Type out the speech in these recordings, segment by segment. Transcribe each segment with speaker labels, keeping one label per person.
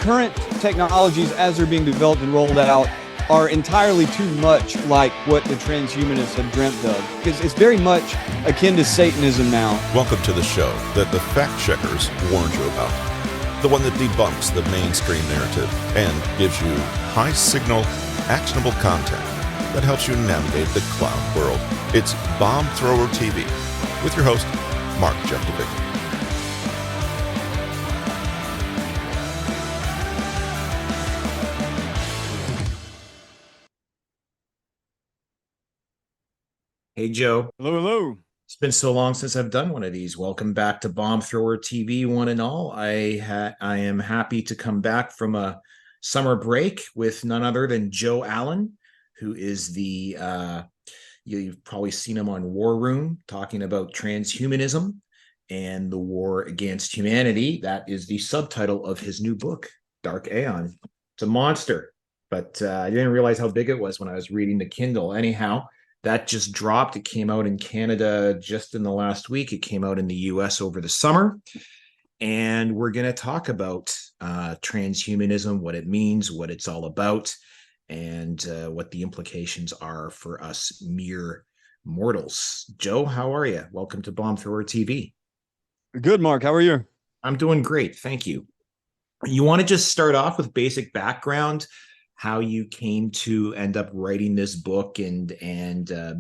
Speaker 1: current technologies as they're being developed and rolled out are entirely too much like what the transhumanists have dreamt of, because it's very much akin to Satanism now.
Speaker 2: Welcome to the show that the fact checkers warned you about. The one that debunks the mainstream narrative and gives you high signal, actionable content that helps you navigate the cloud world. It's Bomb Thrower TV with your host, Mark Jeftovic.
Speaker 3: Hey, Joe.
Speaker 1: Hello, hello.
Speaker 3: It's been so long since I've done one of these. Welcome back to Bomb Thrower TV, one and all. I am happy to come back from a summer break with none other than Joe Allen, who is you've probably seen him on Warroom talking about transhumanism and the war against humanity. That is the subtitle of his new book, Dark Aeon. It's a monster, but I didn't realize how big it was when I was reading the Kindle. Anyhow, that just dropped. It came out in Canada just in the last week. It came out in the US over the summer. And we're going to talk about transhumanism, what it means, what it's all about, and what the implications are for us mere mortals. Joe, how are you? Welcome to Bomb Thrower TV.
Speaker 1: Good, Mark. How are you?
Speaker 3: I'm doing great. Thank you. You want to just start off with basic background, how you came to end up writing this book and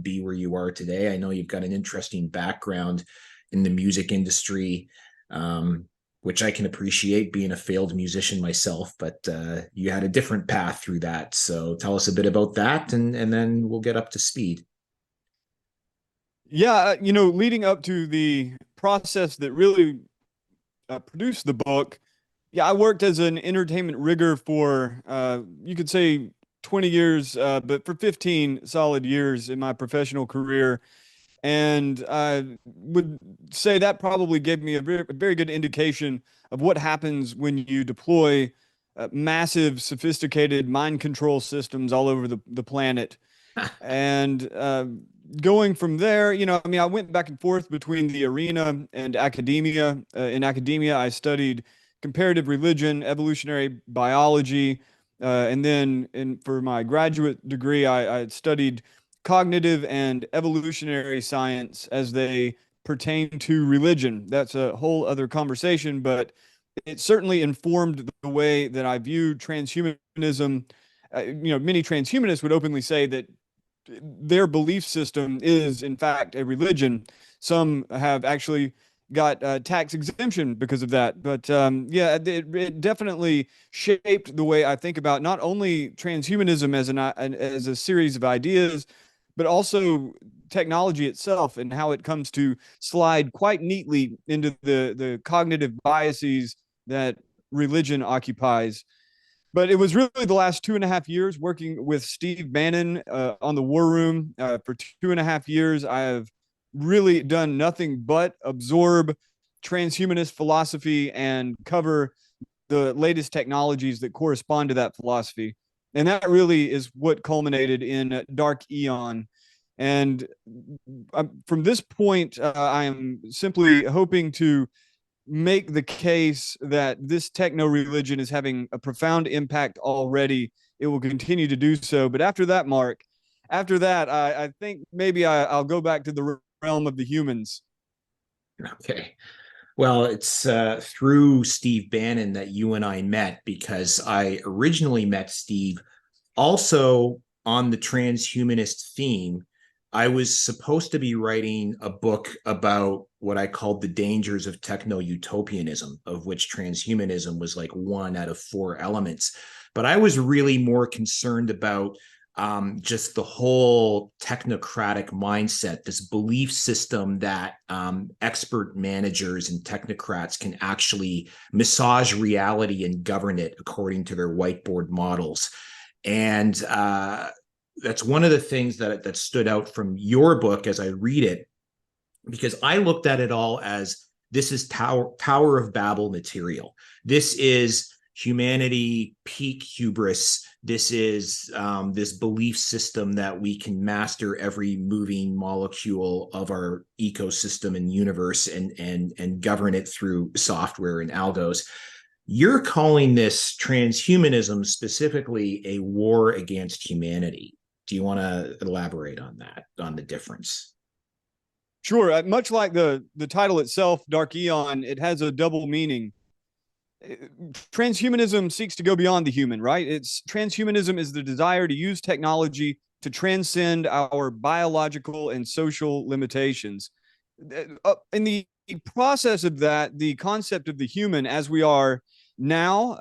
Speaker 3: be where you are today? I know you've got an interesting background in the music industry, which I can appreciate, being a failed musician myself, but you had a different path through that. So tell us a bit about that, and then we'll get up to speed.
Speaker 1: Yeah, leading up to the process that really produced the book, I worked as an entertainment rigger for, you could say 20 years, but for 15 solid years in my professional career. And I would say that probably gave me a very good indication of what happens when you deploy massive, sophisticated mind control systems all over the planet. And going from there, I went back and forth between the arena and academia. In academia, I studied comparative religion, evolutionary biology, and then for my graduate degree, I studied cognitive and evolutionary science as they pertain to religion. That's a whole other conversation, but it certainly informed the way that I view transhumanism. Many transhumanists would openly say that their belief system is, in fact, a religion. Some have actually got tax exemption because of that. But it definitely shaped the way I think about not only transhumanism as a series of ideas, but also technology itself and how it comes to slide quite neatly into the cognitive biases that religion occupies. But it was really the last 2.5 years working with Steve Bannon on the Warroom. For 2.5 years, I have really done nothing but absorb transhumanist philosophy and cover the latest technologies that correspond to that philosophy. And that really is what culminated in Dark Aeon. And from this point, I am simply hoping to make the case that this techno religion is having a profound impact already. It will continue to do so. But after that, Mark, I think maybe I'll go back to the realm of the humans.
Speaker 3: Okay. Well, it's through Steve Bannon that you and I met, because I originally met Steve also on the transhumanist theme. I was supposed to be writing a book about what I called the dangers of techno-utopianism, of which transhumanism was like one out of 4 elements. But I was really more concerned about just the whole technocratic mindset, this belief system that expert managers and technocrats can actually massage reality and govern it according to their whiteboard models. And that's one of the things that stood out from your book as I read it, because I looked at it all as this is Tower of Babel material. This is humanity peak hubris. This is this belief system that we can master every moving molecule of our ecosystem and universe and govern it through software and algos. You're calling this transhumanism specifically a war against humanity. Do you want to elaborate on that, on the difference?
Speaker 1: Sure. Much like the title itself, Dark Aeon, it has a double meaning. Transhumanism seeks to go beyond the human, right? It's transhumanism is the desire to use technology to transcend our biological and social limitations. In the process of that, the concept of the human as we are now,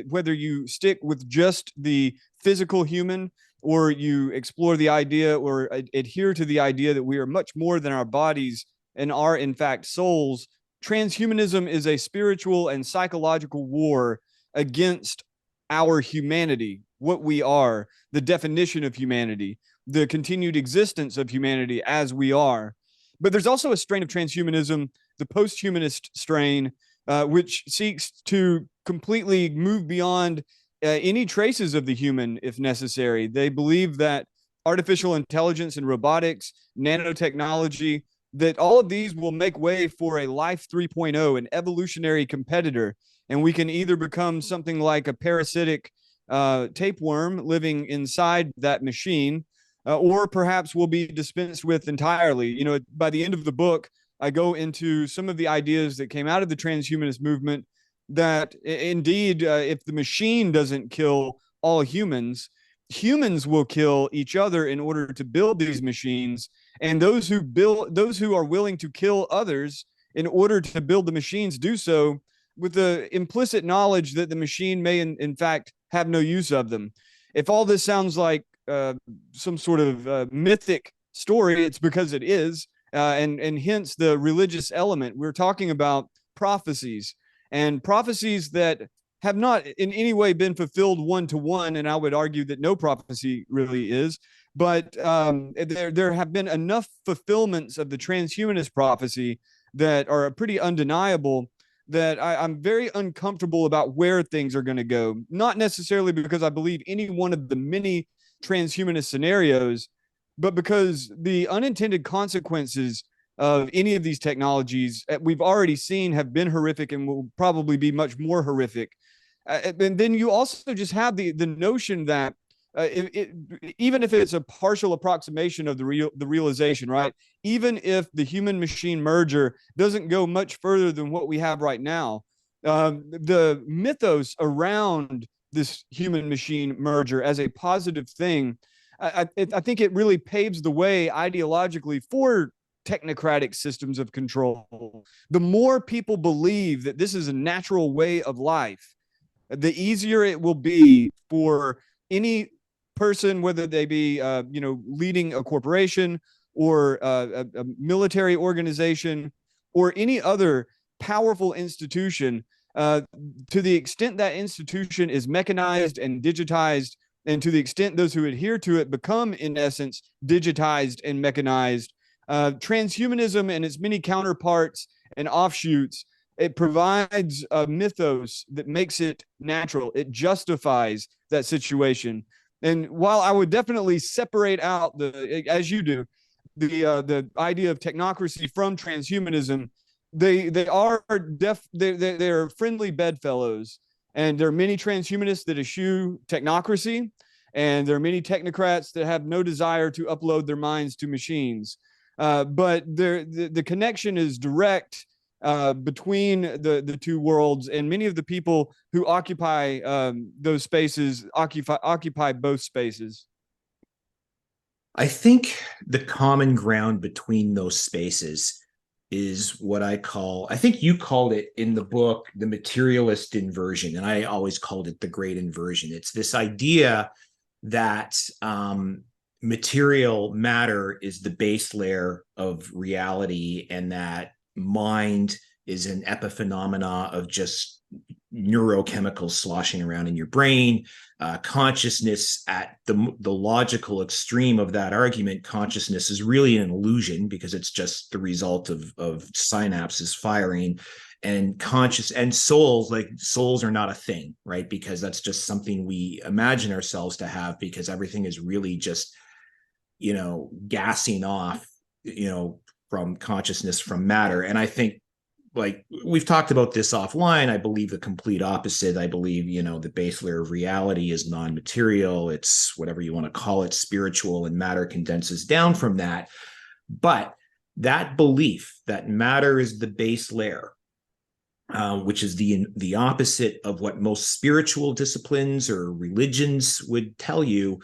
Speaker 1: whether you stick with just the physical human or you explore the idea or adhere to the idea that we are much more than our bodies and are in fact souls, transhumanism is a spiritual and psychological war against our humanity, what we are, the definition of humanity, the continued existence of humanity as we are. But there's also a strain of transhumanism, the post-humanist strain, which seeks to completely move beyond any traces of the human if necessary. They believe that artificial intelligence and robotics, nanotechnology, that all of these will make way for a life 3.0, an evolutionary competitor. And we can either become something like a parasitic tapeworm living inside that machine, or perhaps we'll be dispensed with entirely. You know, by the end of the book, I go into some of the ideas that came out of the transhumanist movement that indeed, if the machine doesn't kill all humans, humans will kill each other in order to build these machines. And those who are willing to kill others in order to build the machines do so with the implicit knowledge that the machine may in fact have no use of them. If all this sounds like some sort of mythic story, it's because it is, and hence the religious element. We're talking about prophecies, and prophecies that have not in any way been fulfilled one-to-one, and I would argue that no prophecy really is. But there have been enough fulfillments of the transhumanist prophecy that are pretty undeniable that I'm very uncomfortable about where things are going to go. Not necessarily because I believe any one of the many transhumanist scenarios, but because the unintended consequences of any of these technologies we've already seen have been horrific and will probably be much more horrific. And then you also just have the notion that even if it's a partial approximation of the realization, right? Even if the human machine merger doesn't go much further than what we have right now, the mythos around this human machine merger as a positive thing, I think it really paves the way ideologically for technocratic systems of control. The more people believe that this is a natural way of life, the easier it will be for any person, whether they be leading a corporation or a military organization or any other powerful institution, to the extent that institution is mechanized and digitized, and to the extent those who adhere to it become in essence digitized and mechanized, transhumanism and its many counterparts and offshoots, it provides a mythos that makes it natural. It justifies that situation. And while I would definitely separate out as you do, the idea of technocracy from transhumanism, they're friendly bedfellows. And there are many transhumanists that eschew technocracy, and there are many technocrats that have no desire to upload their minds to machines. But the connection is direct between the two worlds, and many of the people who occupy those spaces occupy both spaces.
Speaker 3: I think the common ground between those spaces is what I think you called it in the book, the materialist inversion, and I always called it the great inversion. It's this idea that material matter is the base layer of reality, and that mind is an epiphenomena of just neurochemicals sloshing around in your brain. Consciousness, at the logical extreme of that argument, consciousness is really an illusion because it's just the result of synapses firing. And conscious and souls, like souls are not a thing, right? Because that's just something we imagine ourselves to have, because everything is really just, gassing off, from consciousness, from matter. And I think like we've talked about this offline. I believe the complete opposite. I believe, the base layer of reality is non-material. It's whatever you want to call it, spiritual, and matter condenses down from that. But that belief that matter is the base layer, which is the opposite of what most spiritual disciplines or religions would tell you,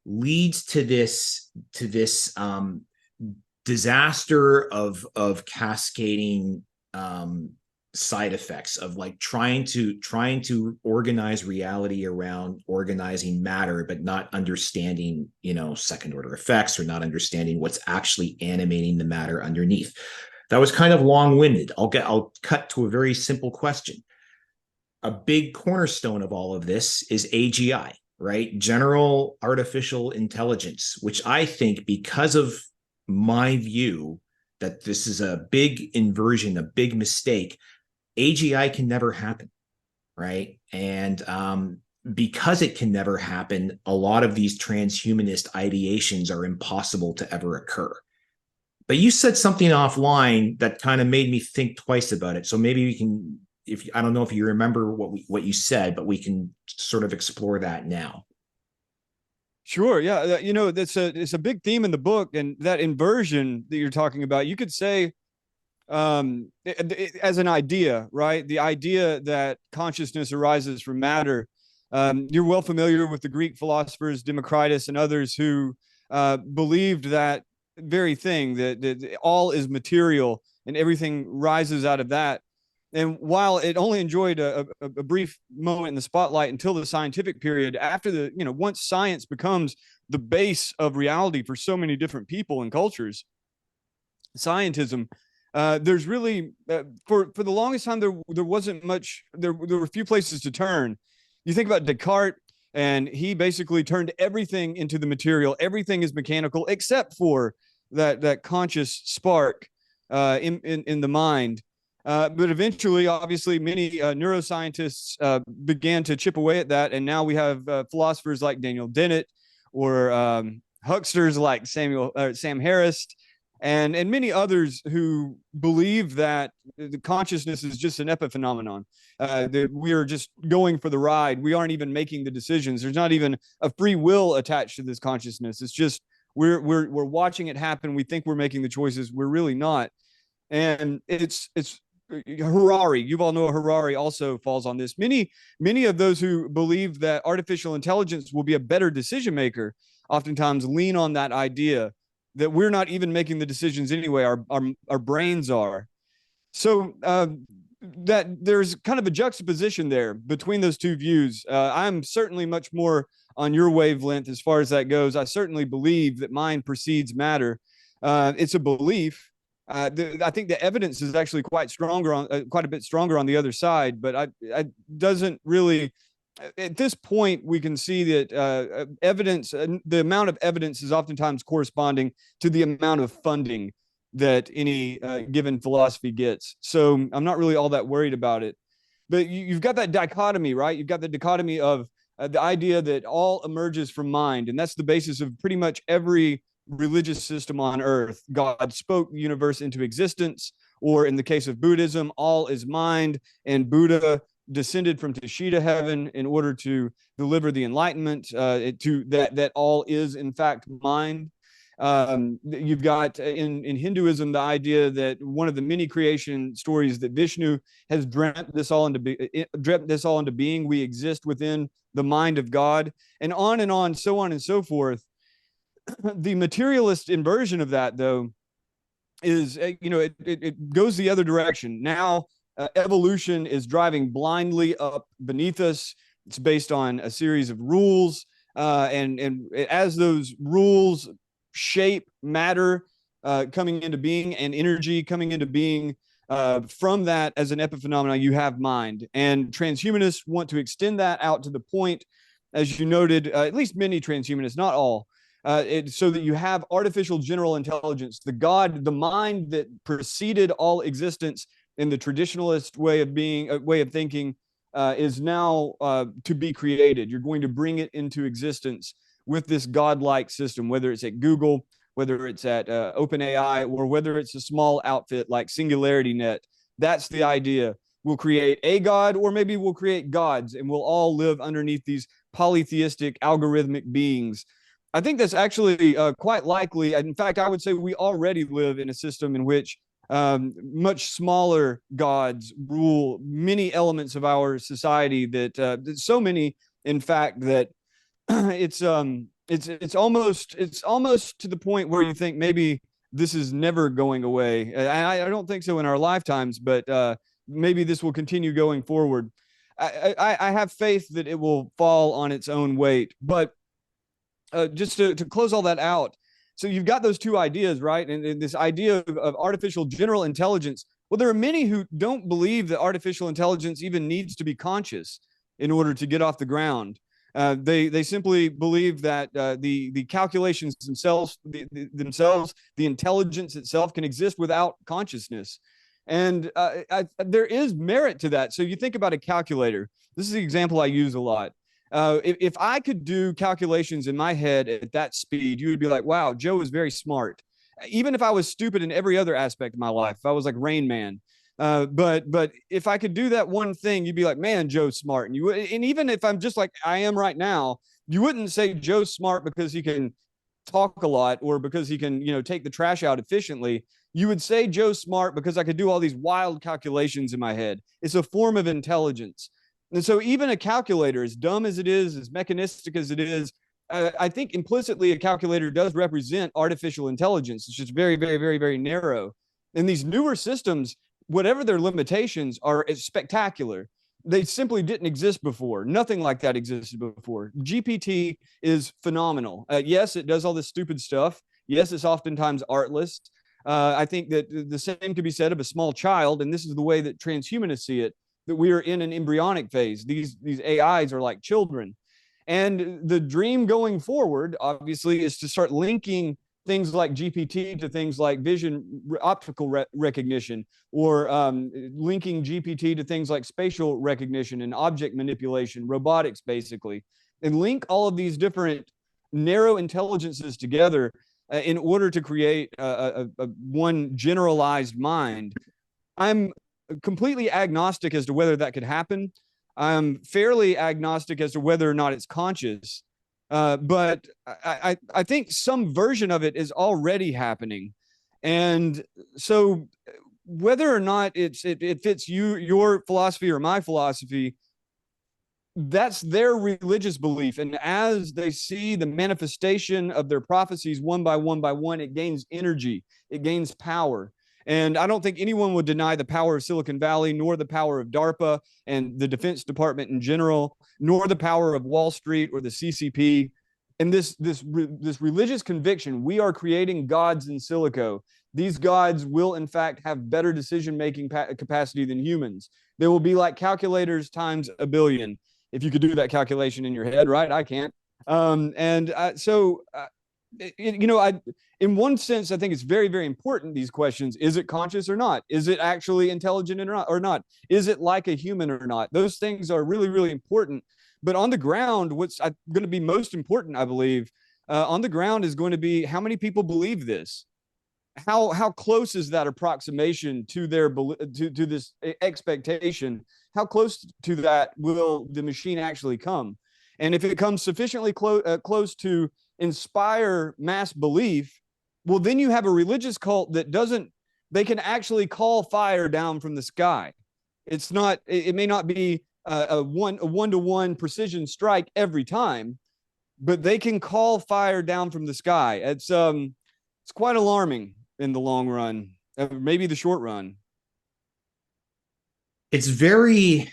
Speaker 3: leads to this disaster of cascading side effects of like trying to organize reality around organizing matter, but not understanding second order effects, or not understanding what's actually animating the matter underneath. That was kind of long-winded. I'll cut to a very simple question. A big cornerstone of all of this is AGI, right? General artificial intelligence, which I think, because of my view that this is a big inversion, a big mistake, AGI can never happen, right? And because it can never happen, a lot of these transhumanist ideations are impossible to ever occur. But you said something offline that kind of made me think twice about it. So maybe we can, I don't know if you remember what you said, but we can sort of explore that now.
Speaker 1: Sure. Yeah. It's a big theme in the book, and that inversion that you're talking about, you could say, as an idea, right? The idea that consciousness arises from matter. You're well familiar with the Greek philosophers, Democritus and others, who believed that very thing, that all is material and everything rises out of that. And while it only enjoyed a brief moment in the spotlight until the scientific period, after once science becomes the base of reality for so many different people and cultures, scientism, there's really, for the longest time, there wasn't much, there were few places to turn. You think about Descartes, and he basically turned everything into the material. Everything is mechanical except for that conscious spark in the mind. But eventually, obviously, many neuroscientists began to chip away at that, and now we have philosophers like Daniel Dennett, or hucksters like Sam Harris, and many others who believe that the consciousness is just an epiphenomenon, that we are just going for the ride. We aren't even making the decisions. There's not even a free will attached to this consciousness. It's just we're watching it happen. We think we're making the choices. We're really not. And it's Harari, Yuval Noah Harari, also falls on this. Many of those who believe that artificial intelligence will be a better decision maker oftentimes lean on that idea that we're not even making the decisions anyway. Our brains are. So that there's kind of a juxtaposition there between those two views. I'm certainly much more on your wavelength as far as that goes. I certainly believe that mind precedes matter. It's a belief. I think the evidence is actually quite a bit stronger on the other side, but I doesn't really. At this point, we can see that evidence, the amount of evidence, is oftentimes corresponding to the amount of funding that any given philosophy gets. So I'm not really all that worried about it. But you've got that dichotomy, right? You've got the dichotomy of the idea that all emerges from mind, and that's the basis of pretty much every religious system on earth. God spoke the universe into existence, or in the case of Buddhism, all is mind, and Buddha descended from Tushita heaven in order to deliver the enlightenment to that all is in fact mind. You've got in Hinduism the idea that one of the many creation stories that Vishnu has dreamt this all into being. We exist within the mind of God, and on, so on and so forth. The materialist inversion of that, though, is it goes the other direction. Now evolution is driving blindly up beneath us. It's based on a series of rules, and as those rules shape matter coming into being and energy coming into being, from that as an epiphenomenon, you have mind. And transhumanists want to extend that out to the point, as you noted, at least many transhumanists, not all, so that you have artificial general intelligence, the mind that preceded all existence in the traditionalist way of thinking, is now to be created. You're going to bring it into existence with this godlike system, whether it's at Google, whether it's at OpenAI, or whether it's a small outfit like Singularity Net That's the idea. We'll create a god, or maybe we'll create gods, and we'll all live underneath these polytheistic algorithmic beings. I think that's actually quite likely. In fact, I would say we already live in a system in which much smaller gods rule many elements of our society. That so many, in fact, that it's almost to the point where you think maybe this is never going away. I don't think so in our lifetimes, but maybe this will continue going forward. I have faith that it will fall on its own weight. But just to close all that out, so you've got those two ideas, right? And this idea of artificial general intelligence. Well, there are many who don't believe that artificial intelligence even needs to be conscious in order to get off the ground. They simply believe that the calculations themselves, the intelligence itself, can exist without consciousness. And there is merit to that. So you think about a calculator. This is the example I use a lot. If I could do calculations in my head at that speed, you would be like, wow, Joe is very smart. Even if I was stupid in every other aspect of my life, if I was like Rain Man. But if I could do that one thing, you'd be like, man, Joe's smart. And even if I'm just like I am right now, you wouldn't say Joe's smart because he can talk a lot or because he can, take the trash out efficiently. You would say Joe's smart because I could do all these wild calculations in my head. It's a form of intelligence. And so even a calculator, as dumb as it is, as mechanistic as it is, I think implicitly a calculator does represent artificial intelligence. It's just very, very, very, very narrow. And these newer systems, whatever their limitations, are spectacular. They simply didn't exist before. Nothing like that existed before. GPT is phenomenal. Yes, it does all this stupid stuff. Yes, it's oftentimes artless. I think that the same could be said of a small child, and this is the way that transhumanists see it, that we are in an embryonic phase. These AIs are like children. And the dream going forward, obviously, is to start linking things like GPT to things like optical recognition, or linking GPT to things like spatial recognition and object manipulation, robotics, basically, and link all of these different narrow intelligences together in order to create one generalized mind. I'm completely agnostic as to whether that could happen. I'm fairly agnostic as to whether or not it's conscious. But I think some version of it is already happening. And so whether or not it fits your philosophy or my philosophy, that's their religious belief. And as they see the manifestation of their prophecies one by one, it gains energy, it gains power. And I don't think anyone would deny the power of Silicon Valley, nor the power of DARPA and the Defense Department in general, nor the power of Wall Street or the CCP. And this religious conviction, we are creating gods in silico. These gods will, in fact, have better decision-making capacity than humans. They will be like calculators times a billion. If you could do that calculation in your head, right? I can't. In one sense, I think it's very, very important, these questions. Is it conscious or not? Is it actually intelligent or not? Is it like a human or not? Those things are really, really important. But on the ground, what's going to be most important, I believe, on the ground is going to be how many people believe this. How close is that approximation to their to this expectation? How close to that will the machine actually come? And if it comes sufficiently close to inspire mass belief, well, then you have a religious cult that they can actually call fire down from the sky. It may not be a one-to-one precision strike every time, but they can call fire down from the sky. It's quite alarming in the long run, maybe the short run.
Speaker 3: It's very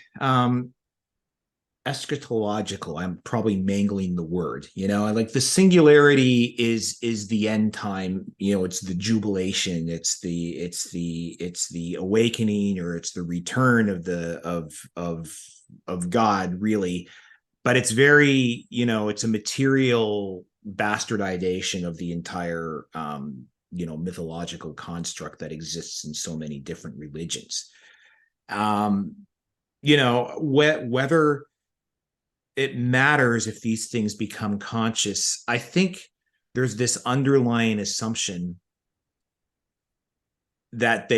Speaker 3: eschatological. I'm probably mangling the word, like the singularity is the end time, it's the jubilation, it's the awakening, or it's the return of God, really. But it's very, it's a material bastardization of the entire mythological construct that exists in so many different religions. Whether it matters if these things become conscious, I think there's this underlying assumption that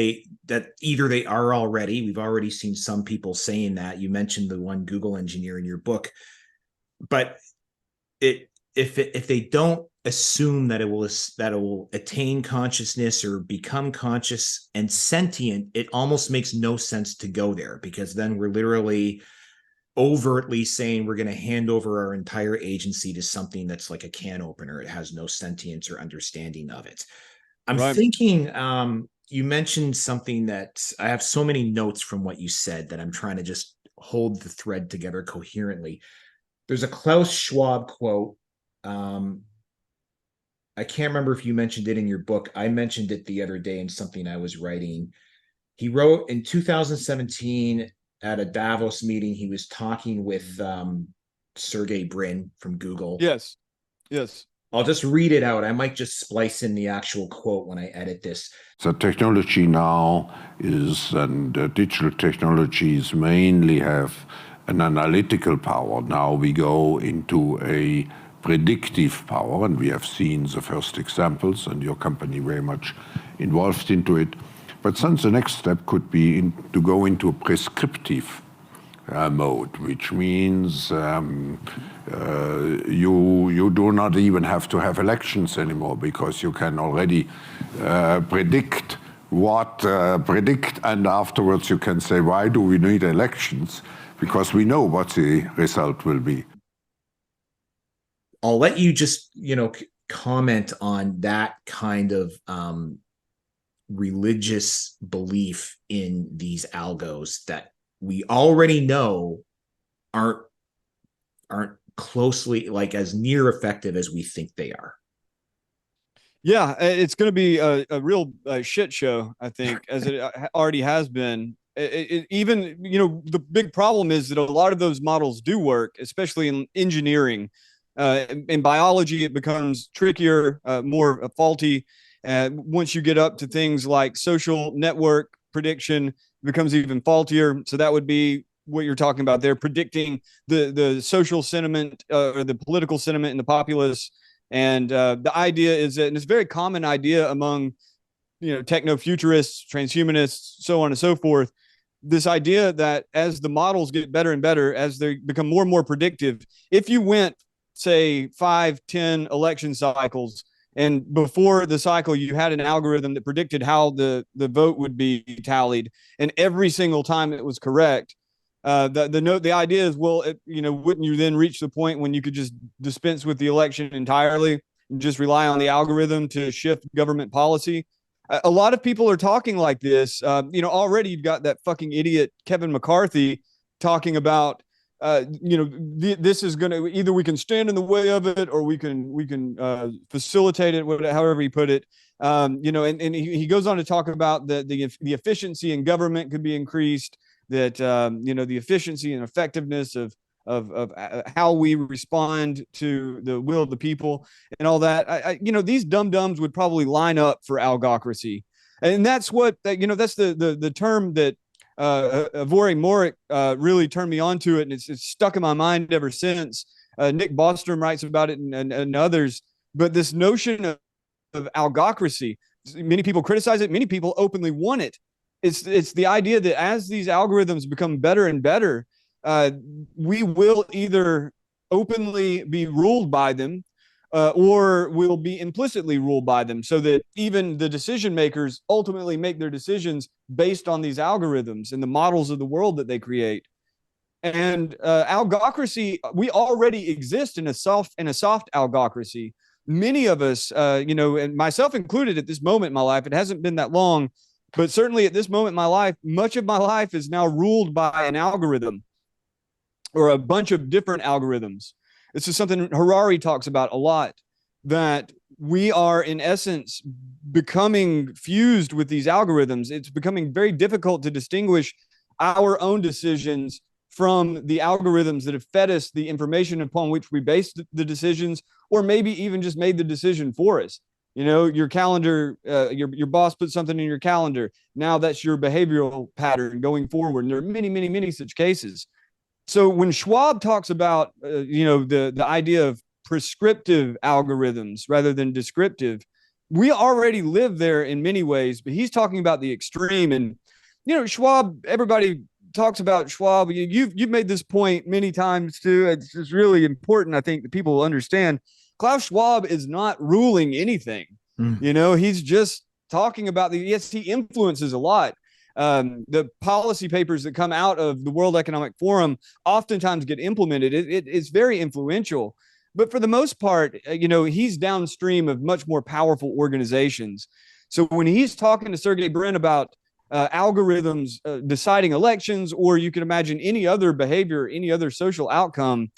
Speaker 3: either they are already. We've already seen some people saying that. You mentioned the one Google engineer in your book, but if they don't assume that it will attain consciousness or become conscious and sentient, it almost makes no sense to go there, because then we're literally overtly saying we're going to hand over our entire agency to something that's like a can opener. It has no sentience or understanding of it. I'm thinking, you mentioned something that I have so many notes from what you said that I'm trying to just hold the thread together coherently. There's a Klaus Schwab quote. I can't remember if you mentioned it in your book. I mentioned it the other day in something I was writing. He wrote in 2017 at a Davos meeting, he was talking with Sergey Brin from Google.
Speaker 1: Yes. Yes.
Speaker 3: I'll just read it out. I might just splice in the actual quote when I edit this.
Speaker 4: The technology now is, and digital technologies mainly have an analytical power. Now we go into a predictive power, and we have seen the first examples, and your company very much involved into it. But then the next step could be to go into a prescriptive mode, which means you do not even have to have elections anymore, because you can already predict, and afterwards you can say, why do we need elections? Because we know what the result will be.
Speaker 3: I'll let you just, comment on that kind of religious belief in these algos that we already know aren't closely, like, as near effective as we think they are.
Speaker 1: Yeah, it's going to be a real shit show, I think, as it already has been. Even, the big problem is that a lot of those models do work, especially in engineering. In biology, it becomes trickier, more faulty. Once you get up to things like social network prediction, it becomes even faultier. So that would be what you're talking about there, predicting the social sentiment or the political sentiment in the populace. And the idea is that, and it's a very common idea among, techno-futurists, transhumanists, so on and so forth, this idea that as the models get better and better, as they become more and more predictive, if you went, say, 5-10 election cycles, and before the cycle you had an algorithm that predicted how the vote would be tallied, and every single time it was correct, the idea is, well, wouldn't you then reach the point when you could just dispense with the election entirely and just rely on the algorithm to shift government policy? A lot of people are talking like this. Already you've got that fucking idiot Kevin McCarthy talking about, this is going to, either we can stand in the way of it, or we can facilitate it, however he put it. And he goes on to talk about the efficiency in government could be increased, that the efficiency and effectiveness of how we respond to the will of the people and all that. These dum-dums would probably line up for Algocracy. And that's what, that's the term that Avore Morik really turned me on to it, and it's stuck in my mind ever since. Nick Bostrom writes about it, and others. But this notion of Algocracy, many people criticize it, many people openly want it. It's the idea that as these algorithms become better and better, we will either openly be ruled by them, or will be implicitly ruled by them, so that even the decision makers ultimately make their decisions based on these algorithms and the models of the world that they create. And Algocracy, we already exist in a soft Algocracy. Many of us, and myself included at this moment in my life, it hasn't been that long, but certainly at this moment in my life, much of my life is now ruled by an algorithm or a bunch of different algorithms. This is something Harari talks about a lot, that we are in essence becoming fused with these algorithms. It's becoming very difficult to distinguish our own decisions from the algorithms that have fed us the information upon which we base the decisions, or maybe even just made the decision for us. Your calendar, your boss put something in your calendar. Now that's your behavioral pattern going forward. And there are many, many, many such cases. So when Schwab talks about, the idea of prescriptive algorithms rather than descriptive, we already live there in many ways, but he's talking about the extreme. And, Schwab, everybody talks about Schwab. You've made this point many times too. It's just really important, I think, that people will understand. Klaus Schwab is not ruling anything. He's just talking about yes, he influences a lot. The policy papers that come out of the World Economic Forum oftentimes get implemented. It's very influential. But for the most part, he's downstream of much more powerful organizations. So when he's talking to Sergey Brin about algorithms deciding elections, or you can imagine any other behavior, any other social outcome,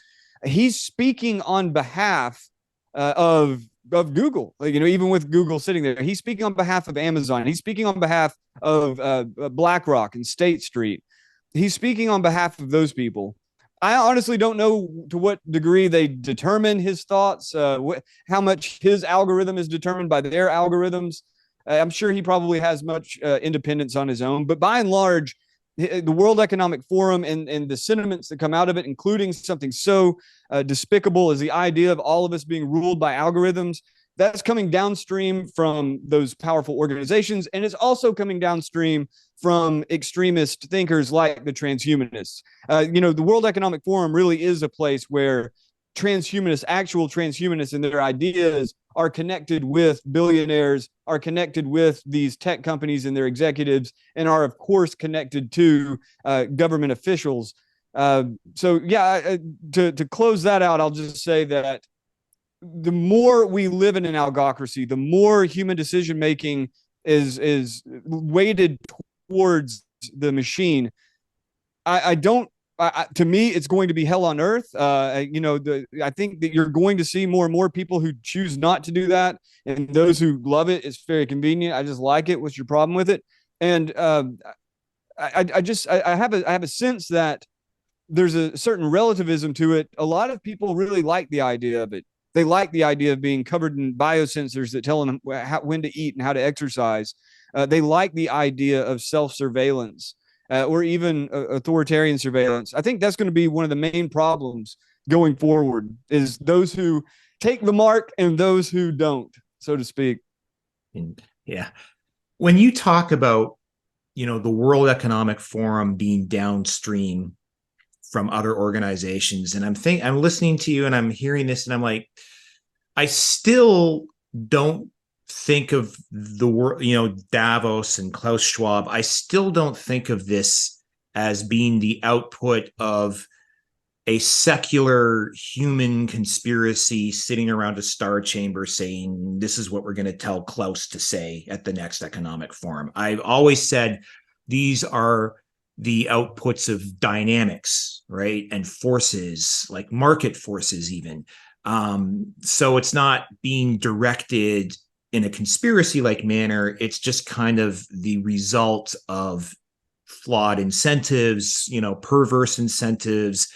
Speaker 1: he's speaking on behalf of Google. Even with Google sitting there, he's speaking on behalf of Amazon. He's speaking on behalf of BlackRock and State Street. He's speaking on behalf of those people. I honestly don't know to what degree they determine his thoughts, how much his algorithm is determined by their algorithms. I'm sure he probably has much independence on his own, but by and large, the World Economic Forum and the sentiments that come out of it, including something so despicable as the idea of all of us being ruled by algorithms, that's coming downstream from those powerful organizations. And it's also coming downstream from extremist thinkers like the transhumanists. The World Economic Forum really is a place where actual transhumanists and their ideas are connected with billionaires, are connected with these tech companies and their executives, and are, of course, connected to government officials. To close that out, I'll just say that the more we live in an algocracy, the more human decision making is weighted towards the machine. To me, it's going to be hell on earth. I think that you're going to see more and more people who choose not to do that, and those who love it. It's very convenient. I just like it. What's your problem with it? And I have a sense that there's a certain relativism to it. A lot of people really like the idea of it. They like the idea of being covered in biosensors that tell them when to eat and how to exercise. They like the idea of self-surveillance. Or even authoritarian surveillance. I think that's going to be one of the main problems going forward, is those who take the mark and those who don't, so to speak.
Speaker 3: Yeah. When you talk about, the World Economic Forum being downstream from other organizations, and I'm listening to you and I'm hearing this and I'm like, I still don't think of the world, Davos and Klaus Schwab. I still don't think of this as being the output of a secular human conspiracy sitting around a star chamber saying, this is what we're going to tell Klaus to say at the next economic forum. I've always said these are the outputs of dynamics, right? And forces, like market forces even. So it's not being directed in a conspiracy-like manner. It's just kind of the result of flawed incentives, perverse incentives,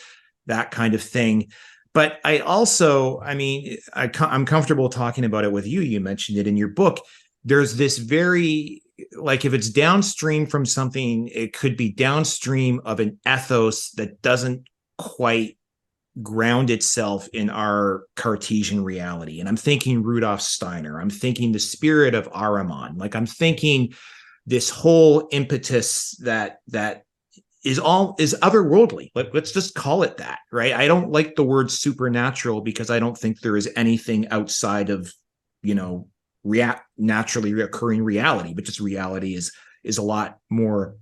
Speaker 3: that kind of thing. But I also, I'm comfortable talking about it with you. You mentioned it in your book. There's this very, like, if it's downstream from something, it could be downstream of an ethos that doesn't quite ground itself in our Cartesian reality. And I'm thinking Rudolf Steiner. I'm thinking the spirit of Aramon. Like, I'm thinking this whole impetus that is otherworldly. Let's just call it that, right? I don't like the word supernatural because I don't think there is anything outside of, naturally occurring reality, but just reality is a lot more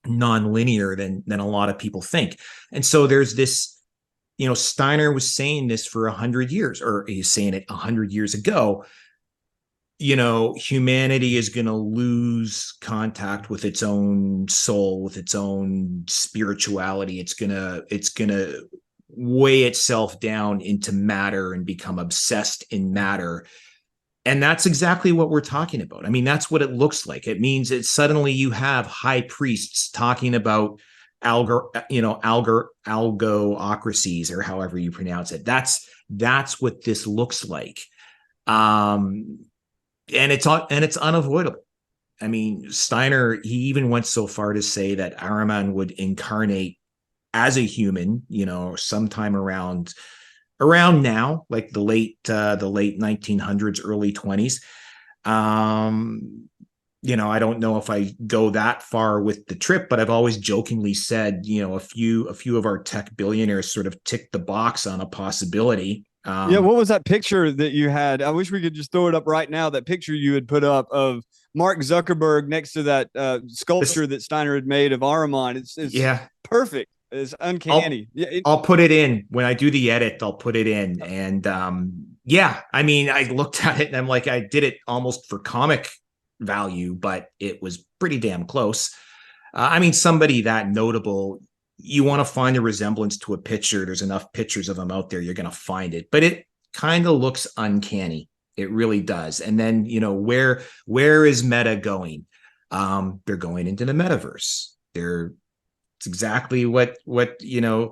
Speaker 3: nonlinear than a lot of people think. And so there's this, Steiner was saying this for 100 years, or he's saying it 100 years ago. Humanity is going to lose contact with its own soul, with its own spirituality. It's going to weigh itself down into matter and become obsessed in matter. And that's exactly what we're talking about. I mean, that's what it looks like. It means that suddenly you have high priests talking about algocracies, or however you pronounce it. That's what this looks like. And it's unavoidable. I mean, Steiner, he even went so far to say that Aramon would incarnate as a human, sometime around now, like the late 1900s, early 20s. I don't know if I go that far with the trip, but I've always jokingly said, a few of our tech billionaires sort of ticked the box on a possibility.
Speaker 1: Yeah, what was that picture that you had? I wish we could just throw it up right now. That picture you had put up of Mark Zuckerberg next to that sculpture that Steiner had made of Aramon. It's
Speaker 3: yeah,
Speaker 1: perfect. It's uncanny.
Speaker 3: I'll put it in when I do the edit. I'll put it in, and yeah, I mean, I looked at it and I'm like, I did it almost for comic value, but it was pretty damn close. I mean, somebody that notable, you want to find a resemblance to a picture. There's enough pictures of them out there. You're going to find it, but it kind of looks uncanny. It really does. And then, where is Meta going? They're going into the metaverse. It's exactly what the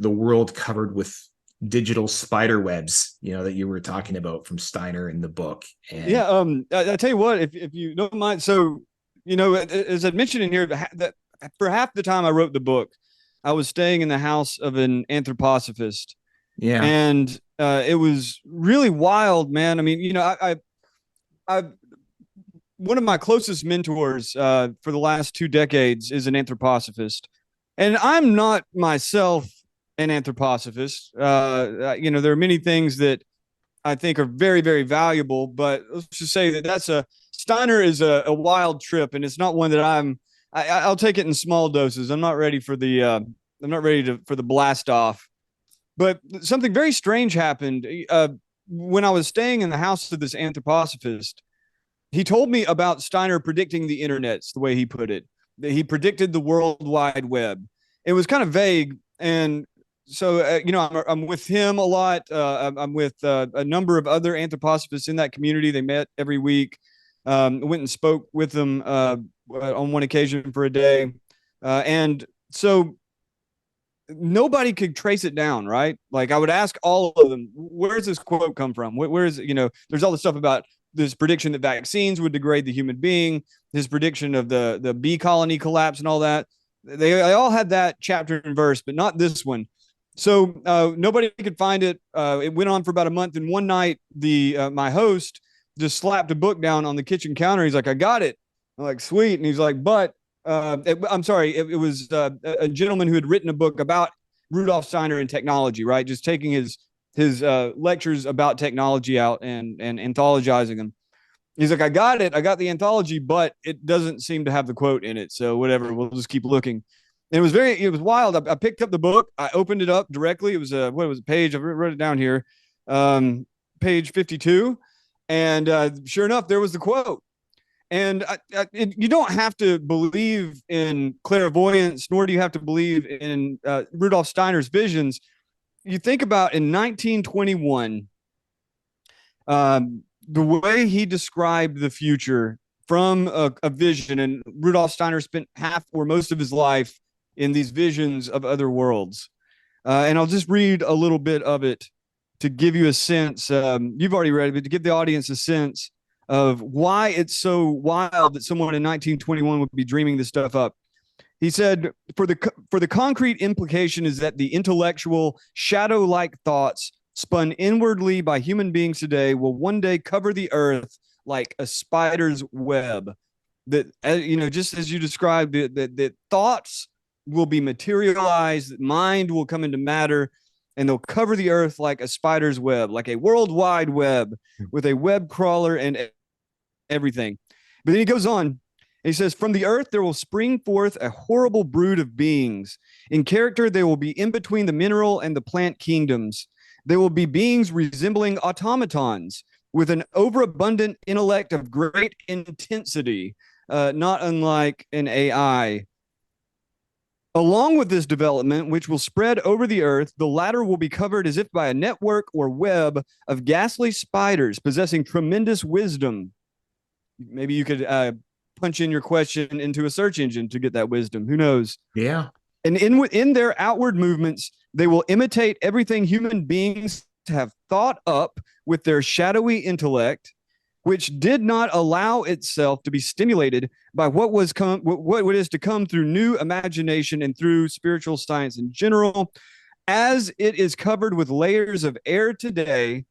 Speaker 3: world covered with digital spider webs, that you were talking about from Steiner in the book. And
Speaker 1: yeah, I tell you what, if you don't mind, so as I mentioned in here, that for half the time I wrote the book, I was staying in the house of an anthroposophist.
Speaker 3: yeah,
Speaker 1: And it was really wild, man. I mean, I one of my closest mentors for the last 2 decades is an anthroposophist, and I'm not myself an anthroposophist. There are many things that I think are very, very valuable, but let's just say that Steiner is a wild trip, and it's not one that I'll take it in small doses. I'm not ready for the blast off. But something very strange happened when I was staying in the house of this anthroposophist. He told me about Steiner predicting the internet's the way he put it. That he predicted the World Wide Web. It was kind of vague, and so I'm with him a lot. I'm with a number of other anthroposophists in that community. They met every week. Went and spoke with them on one occasion for a day, and so nobody could trace it down, right? Like I would ask all of them, where's this quote come from? Where is it? There's all this stuff about this prediction that vaccines would degrade the human being, his prediction of the bee colony collapse and all that. They all had that chapter and verse, but not this one. So nobody could find it. It went on for about a month. And one night, my host just slapped a book down on the kitchen counter. He's like, I got it. I'm like, sweet. And he's like, but I'm sorry, it was a gentleman who had written a book about Rudolf Steiner and technology, right? Just taking his lectures about technology out and anthologizing them. He's like, I got it. I got the anthology, but it doesn't seem to have the quote in it. So whatever, we'll just keep looking. And it was wild. I picked up the book. I opened it up directly. It was a page. I wrote it down here. Page 52. And sure enough, there was the quote. And you don't have to believe in clairvoyance, nor do you have to believe in Rudolf Steiner's visions. You think about in 1921, the way he described the future from a vision, and Rudolf Steiner spent half or most of his life in these visions of other worlds. And I'll just read a little bit of it to give you a sense. You've already read it, but to give the audience a sense of why it's so wild that someone in 1921 would be dreaming this stuff up. He said, for the concrete implication is that the intellectual shadow-like thoughts spun inwardly by human beings today will one day cover the earth like a spider's web. That, just as you described, that thoughts will be materialized, mind will come into matter, and they'll cover the earth like a spider's web, like a worldwide web with a web crawler and everything. But then he goes on, and he says, from the earth there will spring forth a horrible brood of beings. In character, they will be in between the mineral and the plant kingdoms. They will be beings resembling automatons with an overabundant intellect of great intensity, not unlike an AI. Along with this development, which will spread over the earth, the latter will be covered as if by a network or web of ghastly spiders possessing tremendous wisdom. Maybe you could punch in your question into a search engine to get that wisdom. Who knows?
Speaker 3: Yeah.
Speaker 1: And in their outward movements, they will imitate everything human beings have thought up with their shadowy intellect, which did not allow itself to be stimulated by what is to come through new imagination and through spiritual science in general. As it is covered with layers of air today,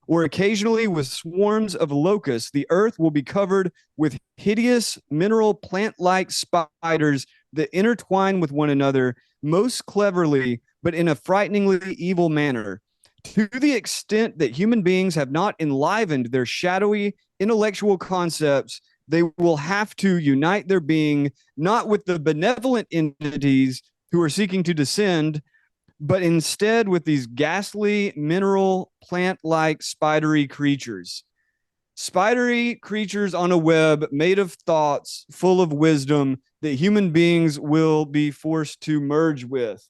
Speaker 1: or occasionally with swarms of locusts, the earth will be covered with hideous mineral plant-like spiders that intertwine with one another most cleverly, but in a frighteningly evil manner. To the extent that human beings have not enlivened their shadowy intellectual concepts, they will have to unite their being not with the benevolent entities who are seeking to descend, but instead with these ghastly mineral plant-like spidery creatures. Spidery creatures on a web made of thoughts full of wisdom that human beings will be forced to merge with.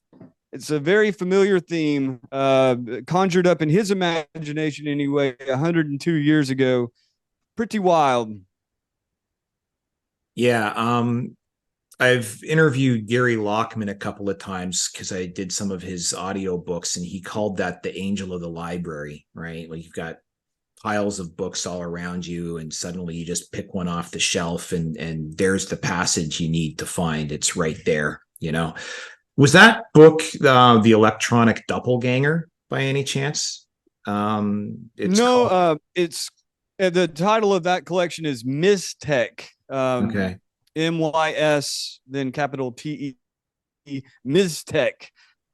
Speaker 1: It's a very familiar theme, conjured up in his imagination anyway, 102 years ago. Pretty wild.
Speaker 3: Yeah, I've interviewed Gary Lockman a couple of times because I did some of his audio books, and he called that the angel of the library, right? Like you've got piles of books all around you, and suddenly you just pick one off the shelf, and there's the passage you need to find. It's right there, you know. Was that book the Electronic Doppelganger by any chance? It's
Speaker 1: No,
Speaker 3: called...
Speaker 1: it's the title of that collection is Mystech.
Speaker 3: Okay.
Speaker 1: MYS, then capital TE, Mystech.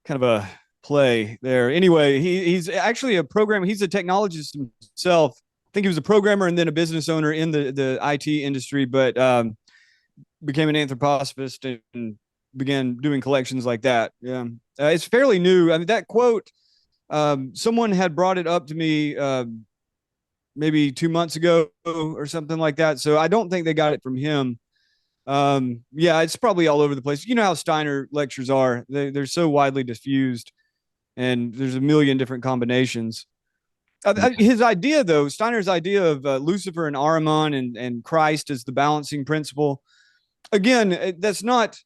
Speaker 1: Kind of a play there. Anyway, he's actually a programmer. He's a technologist himself. I think he was a programmer and then a business owner in the IT industry, but became an anthroposophist and began doing collections like that. Yeah, it's fairly new. I mean, that quote, someone had brought it up to me maybe 2 months ago or something like that. So I don't think they got it from him. Yeah, it's probably all over the place. You know how Steiner lectures are. They're so widely diffused, and there's a million different combinations. His idea, though, Steiner's idea of Lucifer and Aramon and Christ as the balancing principle. Again, that's not.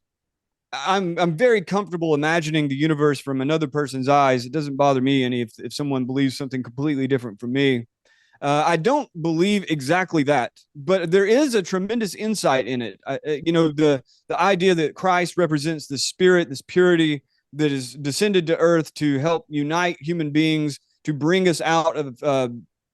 Speaker 1: I'm very comfortable imagining the universe from another person's eyes. It doesn't bother me any if someone believes something completely different from me. I don't believe exactly that, but there is a tremendous insight in it. You know, the idea that Christ represents the spirit, this purity that is descended to earth to help unite human beings, to bring us out of,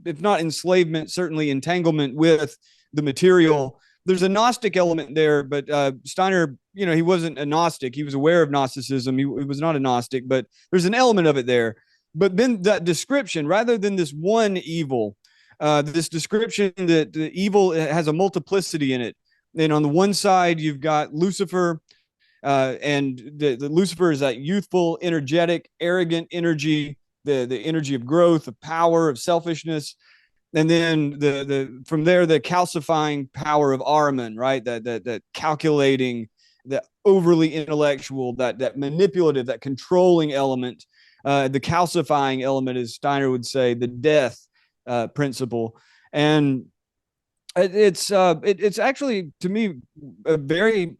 Speaker 1: if not enslavement, certainly entanglement with the material. There's a Gnostic element there, but Steiner, you know, he wasn't a Gnostic. He was aware of Gnosticism. He was not a Gnostic, but there's an element of it there. But then that description, rather than this one evil, this description that the evil has a multiplicity in it. And on the one side, you've got Lucifer, and the Lucifer is that youthful, energetic, arrogant energy, the energy of growth, of power, of selfishness. And then the from there, the calcifying power of Aramon, right? That calculating, the overly intellectual, that manipulative, that controlling element. The calcifying element, as Steiner would say, the death principle. And it's actually, to me, a very,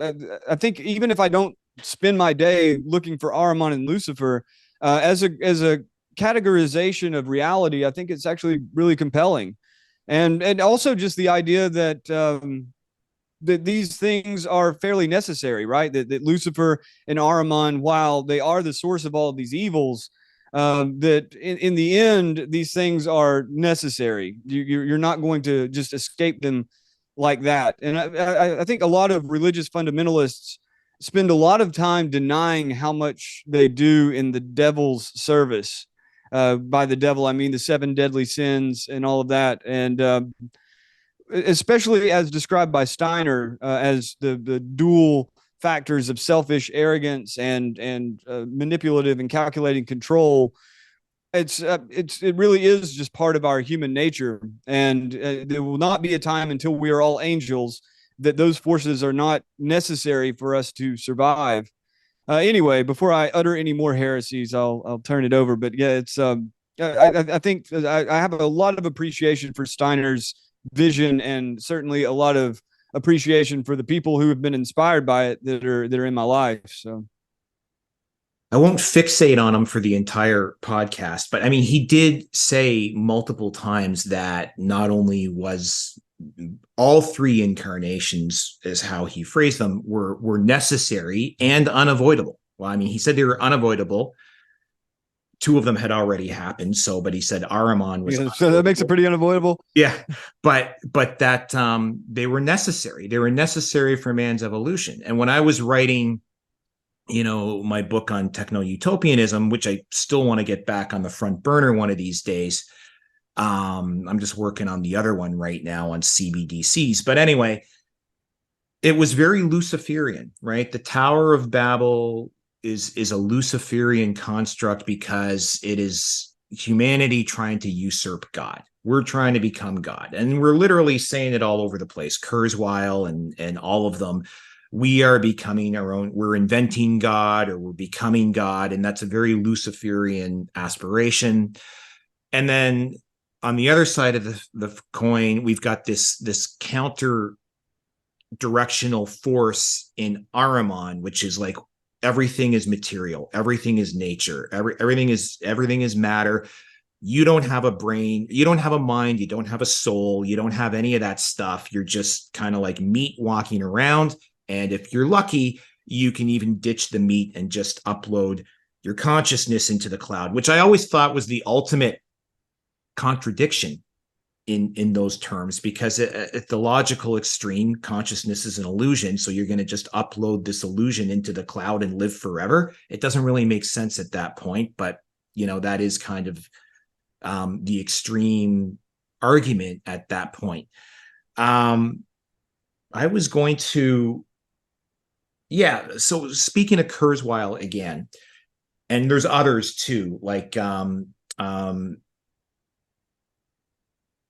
Speaker 1: I think even if I don't spend my day looking for Aramon and Lucifer, as a categorization of reality, I think it's actually really compelling. And also just the idea that that these things are fairly necessary, right? That Lucifer and Aramon, while they are the source of all of these evils, that in the end, these things are necessary. You're not going to just escape them like that. And I think a lot of religious fundamentalists spend a lot of time denying how much they do in the devil's service. By the devil, I mean the 7 deadly sins and all of that. And especially as described by Steiner as the dual factors of selfish arrogance and manipulative and calculating control. It really is just part of our human nature, and there will not be a time until we are all angels that those forces are not necessary for us to survive. Anyway, before I utter any more heresies, I'll turn it over. But yeah, it's I think I have a lot of appreciation for Steiner's vision, and certainly a lot of appreciation for the people who have been inspired by it that are in my life. So
Speaker 3: I won't fixate on him for the entire podcast, but I mean, he did say multiple times that not only was all 3 incarnations, is how he phrased them, were necessary and unavoidable. Well, I mean, he said they were unavoidable. two of them had already happened. So, but he said aramon was
Speaker 1: so that makes it pretty unavoidable.
Speaker 3: Yeah, but that they were necessary. They were necessary for man's evolution. And when I was writing, my book on techno-utopianism, which I still want to get back on the front burner one of these days, I'm just working on the other one right now on CBDCs. But anyway, it was very Luciferian, right? The Tower of Babel is a Luciferian construct because it is humanity trying to usurp God. We're trying to become God. And we're literally saying it all over the place. Kurzweil and all of them. We are becoming our own, we're inventing God, or we're becoming God. And that's a very Luciferian aspiration. And then on the other side of the coin, we've got this counter directional force in Aramon, which is like everything is material, everything is nature, everything is matter. You don't have a brain, you don't have a mind, you don't have a soul, you don't have any of that stuff. You're just kind of like meat walking around. And if you're lucky, you can even ditch the meat and just upload your consciousness into the cloud, which I always thought was the ultimate contradiction in those terms, because at the logical extreme, consciousness is an illusion. So you're going to just upload this illusion into the cloud and live forever. It doesn't really make sense at that point, but that is kind of the extreme argument at that point. I was going to, so speaking of Kurzweil again, and there's others too, like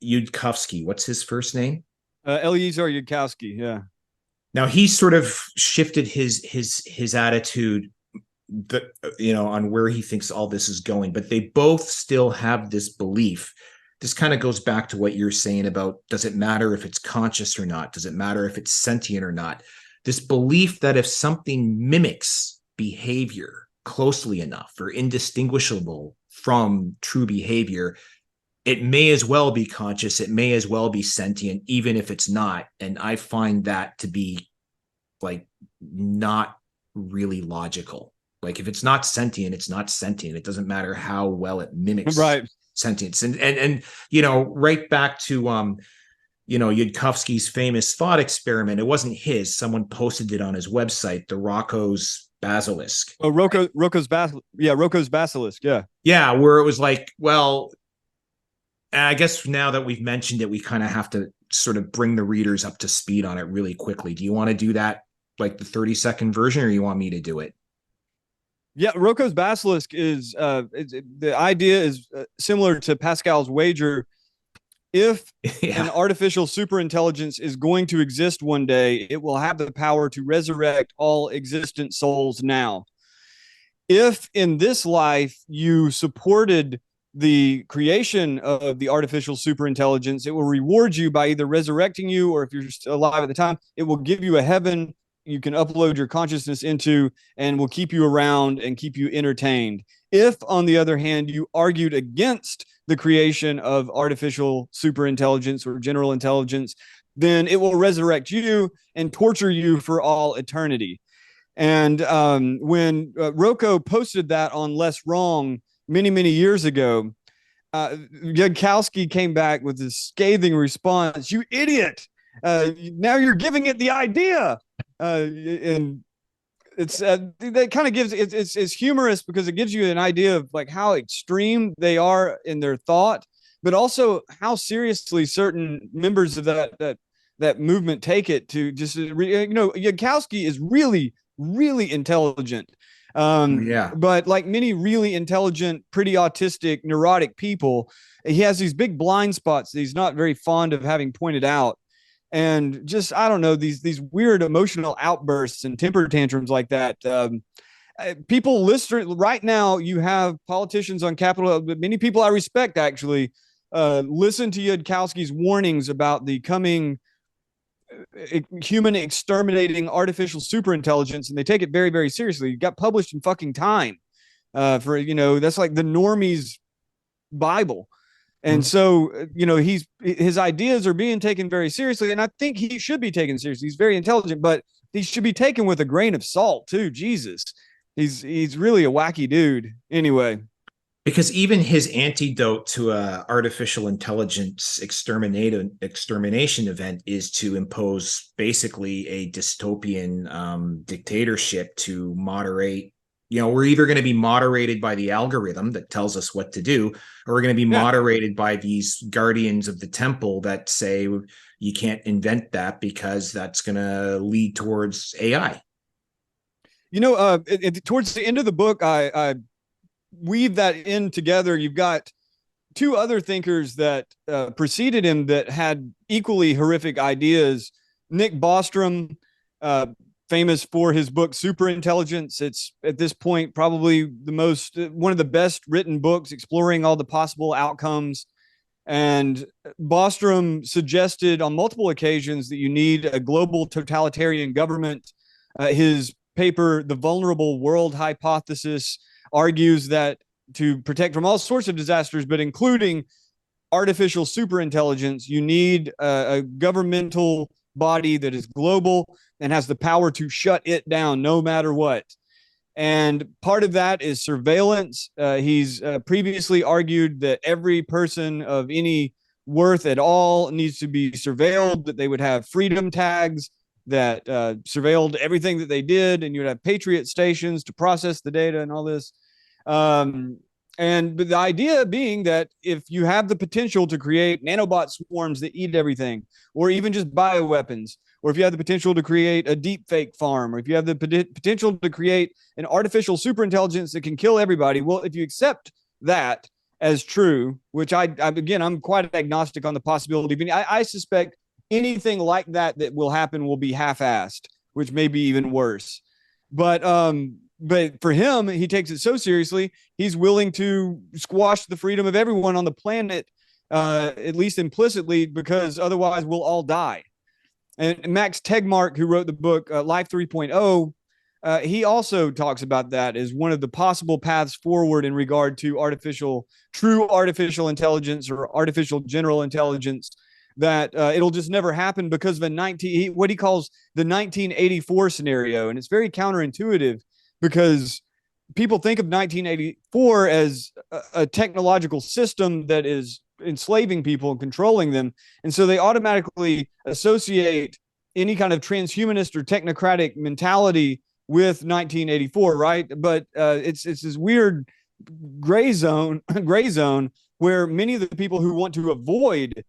Speaker 3: Yudkowsky, what's his first name?
Speaker 1: Eliezer Yudkowsky, yeah.
Speaker 3: Now he sort of shifted his attitude on where he thinks all this is going, but they both still have this belief. This kind of goes back to what you're saying about, does it matter if it's conscious or not? Does it matter if it's sentient or not? This belief that if something mimics behavior closely enough or indistinguishable from true behavior, it may as well be conscious, it may as well be sentient, even if it's not. And I find that to be like not really logical. Like if it's not sentient, it's not sentient. It doesn't matter how well it mimics sentience. And right back to Yudkowsky's famous thought experiment. It wasn't his. Someone posted it on his website, the Rocco's Basilisk.
Speaker 1: Oh, Rocco's Basilisk, yeah.
Speaker 3: Yeah, where it was like, well, I guess now that we've mentioned it, we kind of have to sort of bring the readers up to speed on it really quickly. Do you want to do that, like the 30-second version, or you want me to do it?
Speaker 1: Yeah, Rocco's Basilisk is the idea is similar to Pascal's wager. If an artificial superintelligence is going to exist one day, it will have the power to resurrect all existent souls now. If in this life you supported the creation of the artificial superintelligence, it will reward you by either resurrecting you, or if you're still alive at the time, it will give you a heaven you can upload your consciousness into and will keep you around and keep you entertained. If, on the other hand, you argued against the creation of artificial superintelligence or general intelligence, then it will resurrect you and torture you for all eternity. And when Rocco posted that on Less Wrong many years ago, Yudkowsky came back with this scathing response: "You idiot! Now you're giving it the idea." And it's that kind of gives it's humorous because it gives you an idea of like how extreme they are in their thought, but also how seriously certain members of that movement take it. To just Yudkowsky is really intelligent. But like many really intelligent, pretty autistic, neurotic people, he has these big blind spots that he's not very fond of having pointed out. And just, I don't know, these weird emotional outbursts and temper tantrums like that. People listen right now. You have politicians on Capitol, but many people I respect actually listen to Yudkowsky's warnings about the coming human exterminating artificial superintelligence, and they take it very seriously. It got published in fucking Time for that's like the normies Bible. And so, his ideas are being taken very seriously, and I think he should be taken seriously. He's very intelligent, but he should be taken with a grain of salt too. Jesus, he's really a wacky dude. Anyway,
Speaker 3: Because even his antidote to a artificial intelligence extermination event is to impose basically a dystopian dictatorship to moderate. We're either going to be moderated by the algorithm that tells us what to do, or we're going to be moderated by these guardians of the temple that say you can't invent that because that's going to lead towards AI.
Speaker 1: Towards the end of the book, I weave that in together. You've got two other thinkers that preceded him that had equally horrific ideas. Nick Bostrom, famous for his book Superintelligence. It's at this point probably one of the best written books exploring all the possible outcomes. And Bostrom suggested on multiple occasions that you need a global totalitarian government. His paper, The Vulnerable World Hypothesis, argues that to protect from all sorts of disasters, but including artificial superintelligence, you need a governmental body that is global and has the power to shut it down no matter what. And part of that is surveillance. He's previously argued that every person of any worth at all needs to be surveilled, that they would have freedom tags that surveilled everything that they did, and you would have Patriot stations to process the data and all this. And the idea being that if you have the potential to create nanobot swarms that eat everything, or even just bioweapons, or if you have the potential to create a deep fake farm, or if you have the potential to create an artificial superintelligence that can kill everybody, well, if you accept that as true, which I'm quite agnostic on the possibility. I suspect anything like that will happen will be half-assed, which may be even worse. But for him, he takes it so seriously, he's willing to squash the freedom of everyone on the planet, at least implicitly, because otherwise we'll all die. And Max Tegmark, who wrote the book Life 3.0, he also talks about that as one of the possible paths forward in regard to true artificial intelligence or artificial general intelligence, that it'll just never happen because of what he calls the 1984 scenario. And it's very counterintuitive because people think of 1984 as a technological system that is enslaving people and controlling them. And so they automatically associate any kind of transhumanist or technocratic mentality with 1984, right? But it's this weird gray zone where many of the people who want to avoid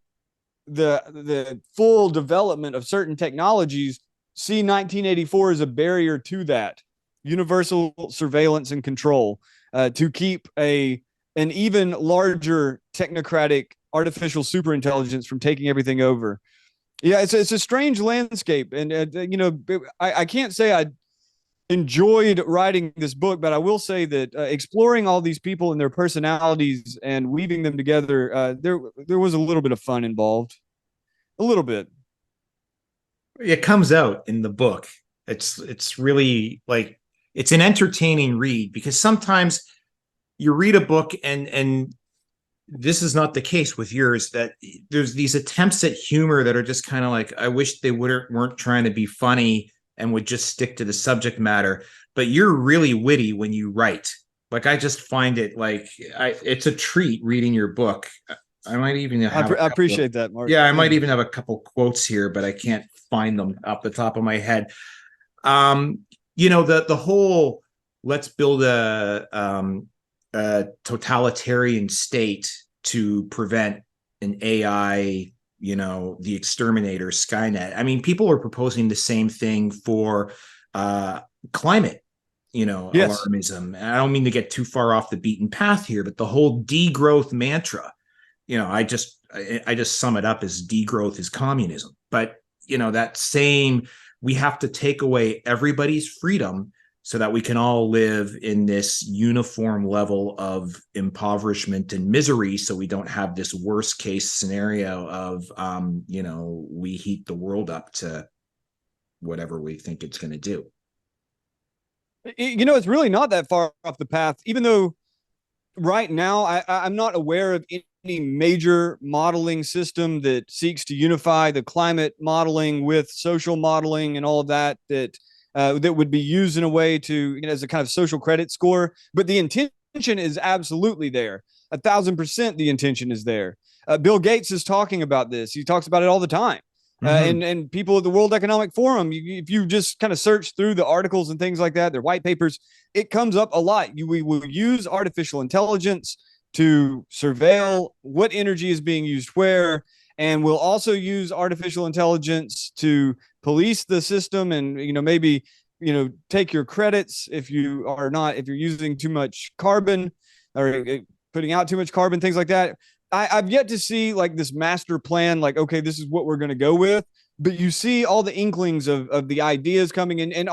Speaker 1: the full development of certain technologies see 1984 as a barrier to that universal surveillance and control, to keep an even larger technocratic artificial superintelligence from taking everything over. Yeah, it's a strange landscape, and I can't say I enjoyed writing this book, but I will say that exploring all these people and their personalities and weaving them together, there was a little bit of fun involved, a little bit.
Speaker 3: It comes out in the book. It's really like, it's an entertaining read, because sometimes you read a book and this is not the case with yours, that there's these attempts at humor that are just kind of like, I wish they weren't trying to be funny and would just stick to the subject matter. But you're really witty when you write. Like, I just find it like it's a treat reading your book. I might even have
Speaker 1: I appreciate that, Mark.
Speaker 3: Yeah, I might even have a couple quotes here, but I can't find them off the top of my head. The whole let's build a totalitarian state to prevent an AI, the exterminator, Skynet. I mean, people are proposing the same thing for climate,
Speaker 1: Yes.
Speaker 3: alarmism. And I don't mean to get too far off the beaten path here, but the whole degrowth mantra, I just sum it up as degrowth is communism. But, that same, we have to take away everybody's freedom so that we can all live in this uniform level of impoverishment and misery, so we don't have this worst case scenario of, we heat the world up to whatever we think it's going to do.
Speaker 1: It's really not that far off the path, even though right now I'm not aware of any major modeling system that seeks to unify the climate modeling with social modeling and all of that would be used in a way to, as a kind of social credit score. But the intention intention is absolutely there. 1,000% the intention is there. Bill Gates is talking about this. He talks about it all the time. And people at the World Economic Forum, if you just kind of search through the articles and things like that, their white papers, it comes up a lot. We will use artificial intelligence to surveil what energy is being used where, and we'll also use artificial intelligence to police the system and, maybe, take your credits if you're using too much carbon or putting out too much carbon, things like that. I've yet to see like this master plan, like, okay, this is what we're going to go with. But you see all the inklings of the ideas coming in, and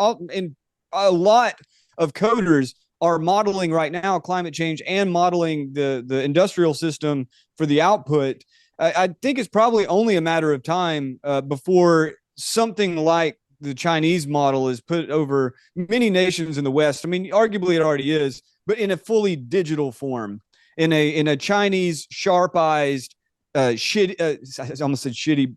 Speaker 1: a lot of coders are modeling right now climate change and modeling the industrial system for the output. I think it's probably only a matter of time before something like the Chinese model is put over many nations in the West. I mean, arguably it already is, but in a fully digital form. In a Chinese sharp-eyed, shitty, I almost said shitty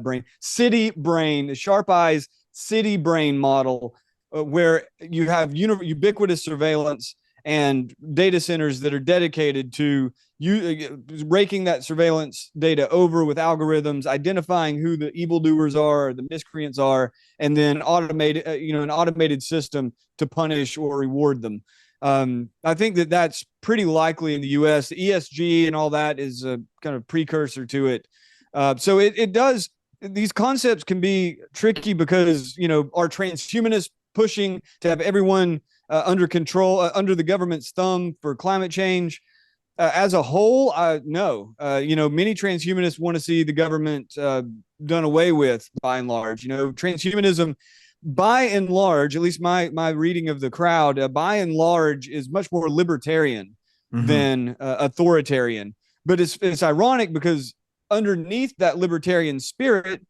Speaker 1: brain, city brain, the sharp-eyed city brain model, where you have ubiquitous surveillance and data centers that are dedicated to raking that surveillance data over with algorithms, identifying who the evildoers are, the miscreants are, and then an automated system to punish or reward them. I think that's pretty likely in the U.S. The ESG and all that is a kind of precursor to it. So it does. These concepts can be tricky because, are transhumanists pushing to have everyone under control, under the government's thumb for climate change? As a whole, no. Many transhumanists want to see the government done away with by and large. Transhumanism, by and large, at least my reading of the crowd, by and large, is much more libertarian than authoritarian. But it's ironic because underneath that libertarian spirit,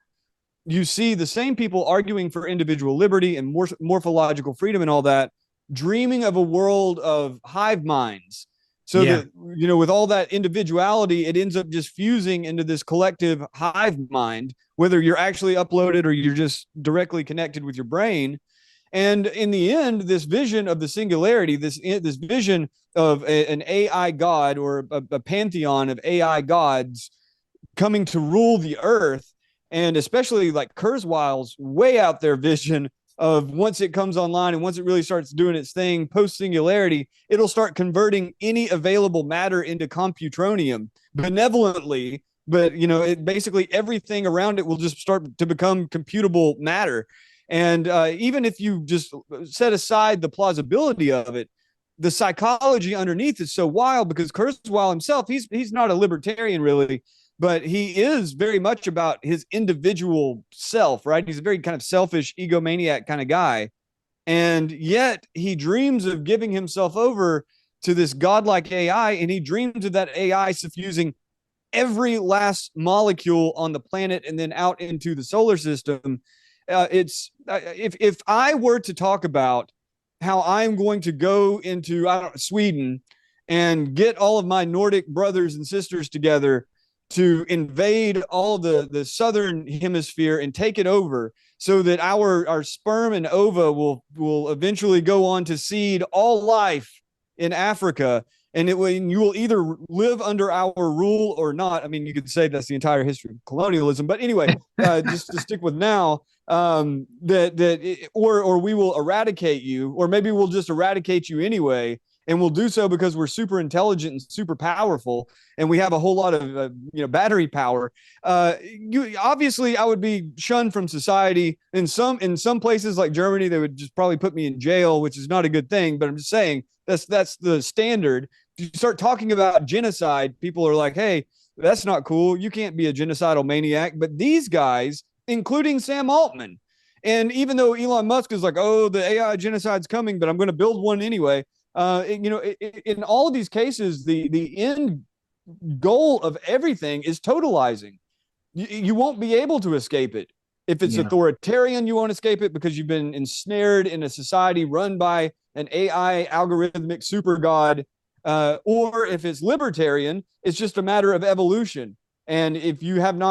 Speaker 1: you see the same people arguing for individual liberty and morphological freedom and all that, dreaming of a world of hive minds. So that, with all that individuality, it ends up just fusing into this collective hive mind, whether you're actually uploaded or you're just directly connected with your brain. And in the end, this vision of the singularity, this vision of an AI god or a pantheon of AI gods coming to rule the earth, and especially like Kurzweil's way out there vision of once it comes online and once it really starts doing its thing post singularity, it'll start converting any available matter into computronium benevolently. But, it basically everything around it will just start to become computable matter. And even if you just set aside the plausibility of it, the psychology underneath is so wild because Kurzweil himself, he's not a libertarian really, but he is very much about his individual self, right? He's a very kind of selfish, egomaniac kind of guy. And yet he dreams of giving himself over to this godlike AI, and he dreams of that AI suffusing every last molecule on the planet and then out into the solar system. If I were to talk about how I'm going to go into Sweden and get all of my Nordic brothers and sisters together to invade all the southern hemisphere and take it over so that our sperm and ova will eventually go on to seed all life in Africa, and you will either live under our rule or not. I mean, you could say that's the entire history of colonialism, but anyway, just to stick with now, or we will eradicate you, or maybe we'll just eradicate you anyway. And we'll do so because we're super intelligent and super powerful, and we have a whole lot of battery power. Obviously, I would be shunned from society. In some places like Germany, they would just probably put me in jail, which is not a good thing. But I'm just saying that's the standard. If you start talking about genocide, people are like, "Hey, that's not cool. You can't be a genocidal maniac." But these guys, including Sam Altman, and even though Elon Musk is like, "Oh, the AI genocide's coming, but I'm going to build one anyway." In all of these cases, the end goal of everything is totalizing. You won't be able to escape it. If it's authoritarian, you won't escape it because you've been ensnared in a society run by an AI algorithmic super god. Or if it's libertarian, it's just a matter of evolution. And if you couldn't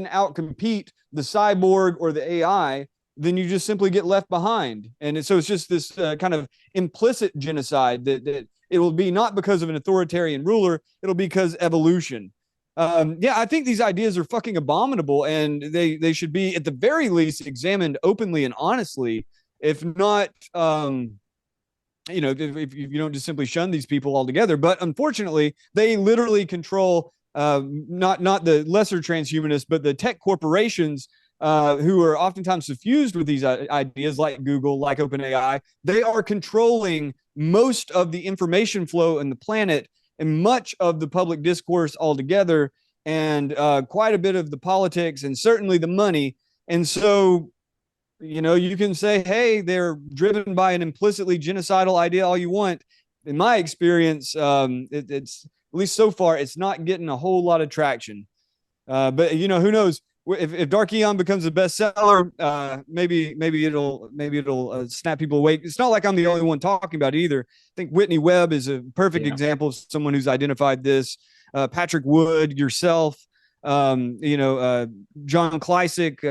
Speaker 1: outcompete the cyborg or the AI, then you just simply get left behind. And so it's just this kind of implicit genocide that it will be not because of an authoritarian ruler, it'll be because evolution. Yeah, I think these ideas are fucking abominable, and they should be at the very least examined openly and honestly, if not, if you don't just simply shun these people altogether. But unfortunately, they literally control not the lesser transhumanists, but the tech corporations who are oftentimes suffused with these ideas, like Google, like OpenAI. They are controlling most of the information flow in the planet and much of the public discourse altogether, and quite a bit of the politics and certainly the money. And so, you can say, hey, they're driven by an implicitly genocidal idea all you want. In my experience, it's at least so far, it's not getting a whole lot of traction. But who knows? If Dark Aeon becomes a bestseller, maybe it'll snap people awake. It's not like I'm the only one talking about it either. I think Whitney Webb is a perfect example of someone who's identified this. Patrick Wood, yourself, John Kleisick,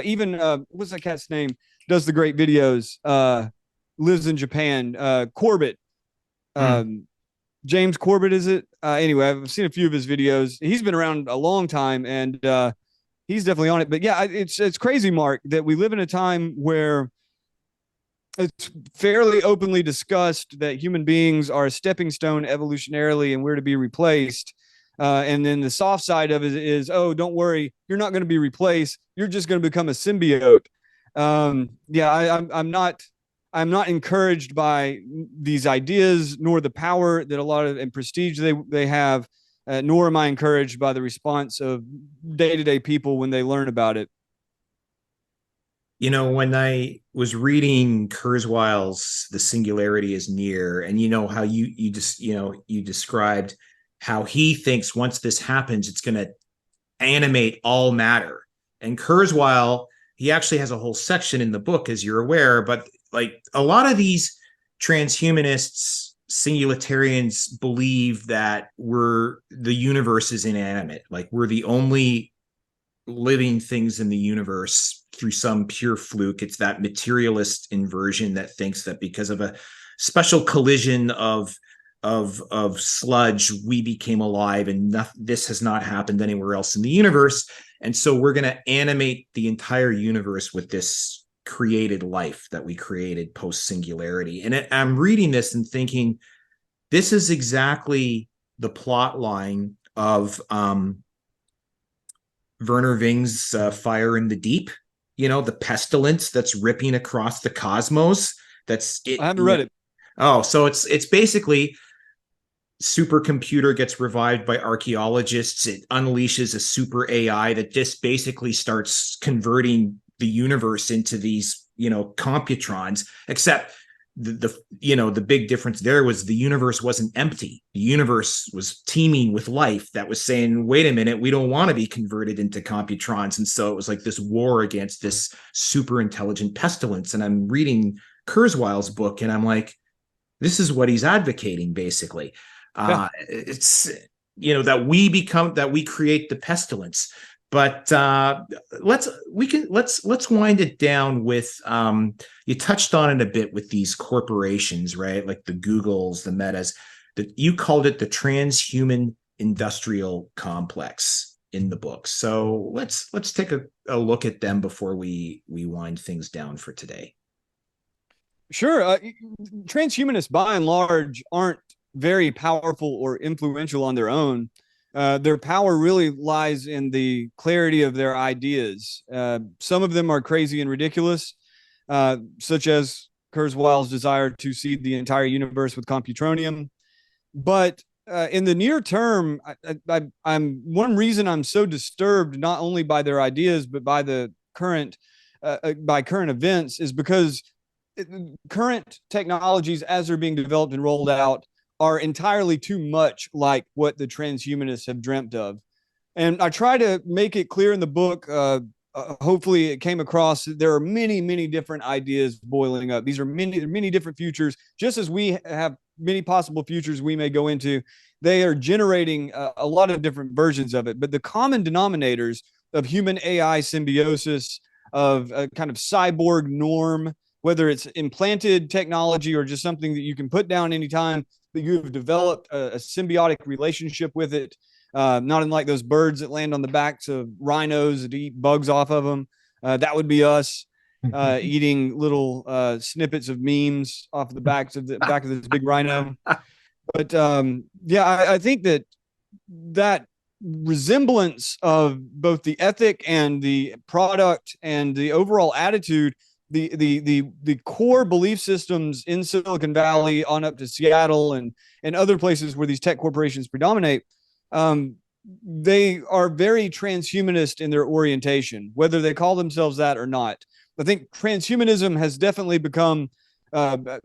Speaker 1: even what's that cat's name? Does the great videos, lives in Japan. Corbett, James Corbett, is it? Anyway, I've seen a few of his videos. He's been around a long time, and he's definitely on it. But yeah, it's crazy, Mark, that we live in a time where it's fairly openly discussed that human beings are a stepping stone evolutionarily, and we're to be replaced. And then the soft side of it is, oh, don't worry, you're not going to be replaced. You're just going to become a symbiote. I'm not encouraged by these ideas, nor the power that a lot of and prestige they have, nor am I encouraged by the response of day-to-day people when they learn about it.
Speaker 3: When I was reading Kurzweil's "The Singularity is Near," and how you described how he thinks once this happens, it's going to animate all matter. And Kurzweil, he actually has a whole section in the book, as you're aware, but like a lot of these transhumanists, singularitarians believe that the universe is inanimate. Like we're the only living things in the universe through some pure fluke. It's that materialist inversion that thinks that because of a special collision of sludge, we became alive, and this has not happened anywhere else in the universe. And so we're going to animate the entire universe with this created life that we created post singularity. And I'm reading this and thinking, this is exactly the plot line of Werner Ving's Fire in the Deep, the pestilence that's ripping across the cosmos. That's it.
Speaker 1: I haven't read it.
Speaker 3: Oh, so it's basically supercomputer gets revived by archaeologists. It unleashes a super AI that just basically starts converting the universe into these, computrons, except the big difference there was the universe wasn't empty. The universe was teeming with life that was saying, wait a minute, we don't want to be converted into computrons. And so it was like this war against this super intelligent pestilence. And I'm reading Kurzweil's book and I'm like, this is what he's advocating, basically. Yeah. It's, that we create the pestilence. But let's wind it down with you touched on it a bit with these corporations, right? Like the Googles, the Metas, that you called it the transhuman industrial complex in the book. So let's take a look at them before we wind things down for today.
Speaker 1: Sure. Transhumanists, by and large, aren't very powerful or influential on their own. Their power really lies in the clarity of their ideas. Some of them are crazy and ridiculous, such as Kurzweil's desire to seed the entire universe with computronium. But in the near term, I'm one reason I'm so disturbed not only by their ideas but by the current events is because current technologies, as they're being developed and rolled out, are entirely too much like what the transhumanists have dreamt of. And I try to make it clear in the book, hopefully it came across, there are many, many different ideas boiling up. These are many different futures. Just as we have many possible futures we may go into, they are generating a lot of different versions of it. But the common denominators of human AI symbiosis, of a kind of cyborg norm, whether it's implanted technology or just something that you can put down anytime, that you have developed a symbiotic relationship with it, not unlike those birds that land on the backs of rhinos that eat bugs off of them. That would be us eating little snippets of memes off the back of this big rhino. But yeah, I think that resemblance of both the ethic and the product and the overall attitude, the core belief systems in Silicon Valley on up to Seattle and other places where these tech corporations predominate, they are very transhumanist in their orientation, whether they call themselves that or not. I think transhumanism has definitely become, and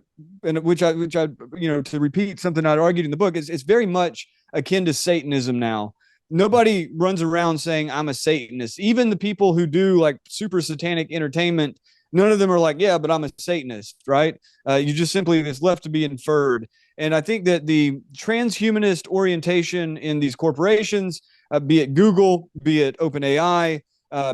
Speaker 1: which I, to repeat something I'd argued in the book, it's very much akin to Satanism now. Nobody runs around saying I'm a Satanist. Even the people who do like super satanic entertainment, none of them are like, yeah, but I'm a Satanist, right? You just simply, it's left to be inferred. And I think that the transhumanist orientation in these corporations, be it Google, be it OpenAI,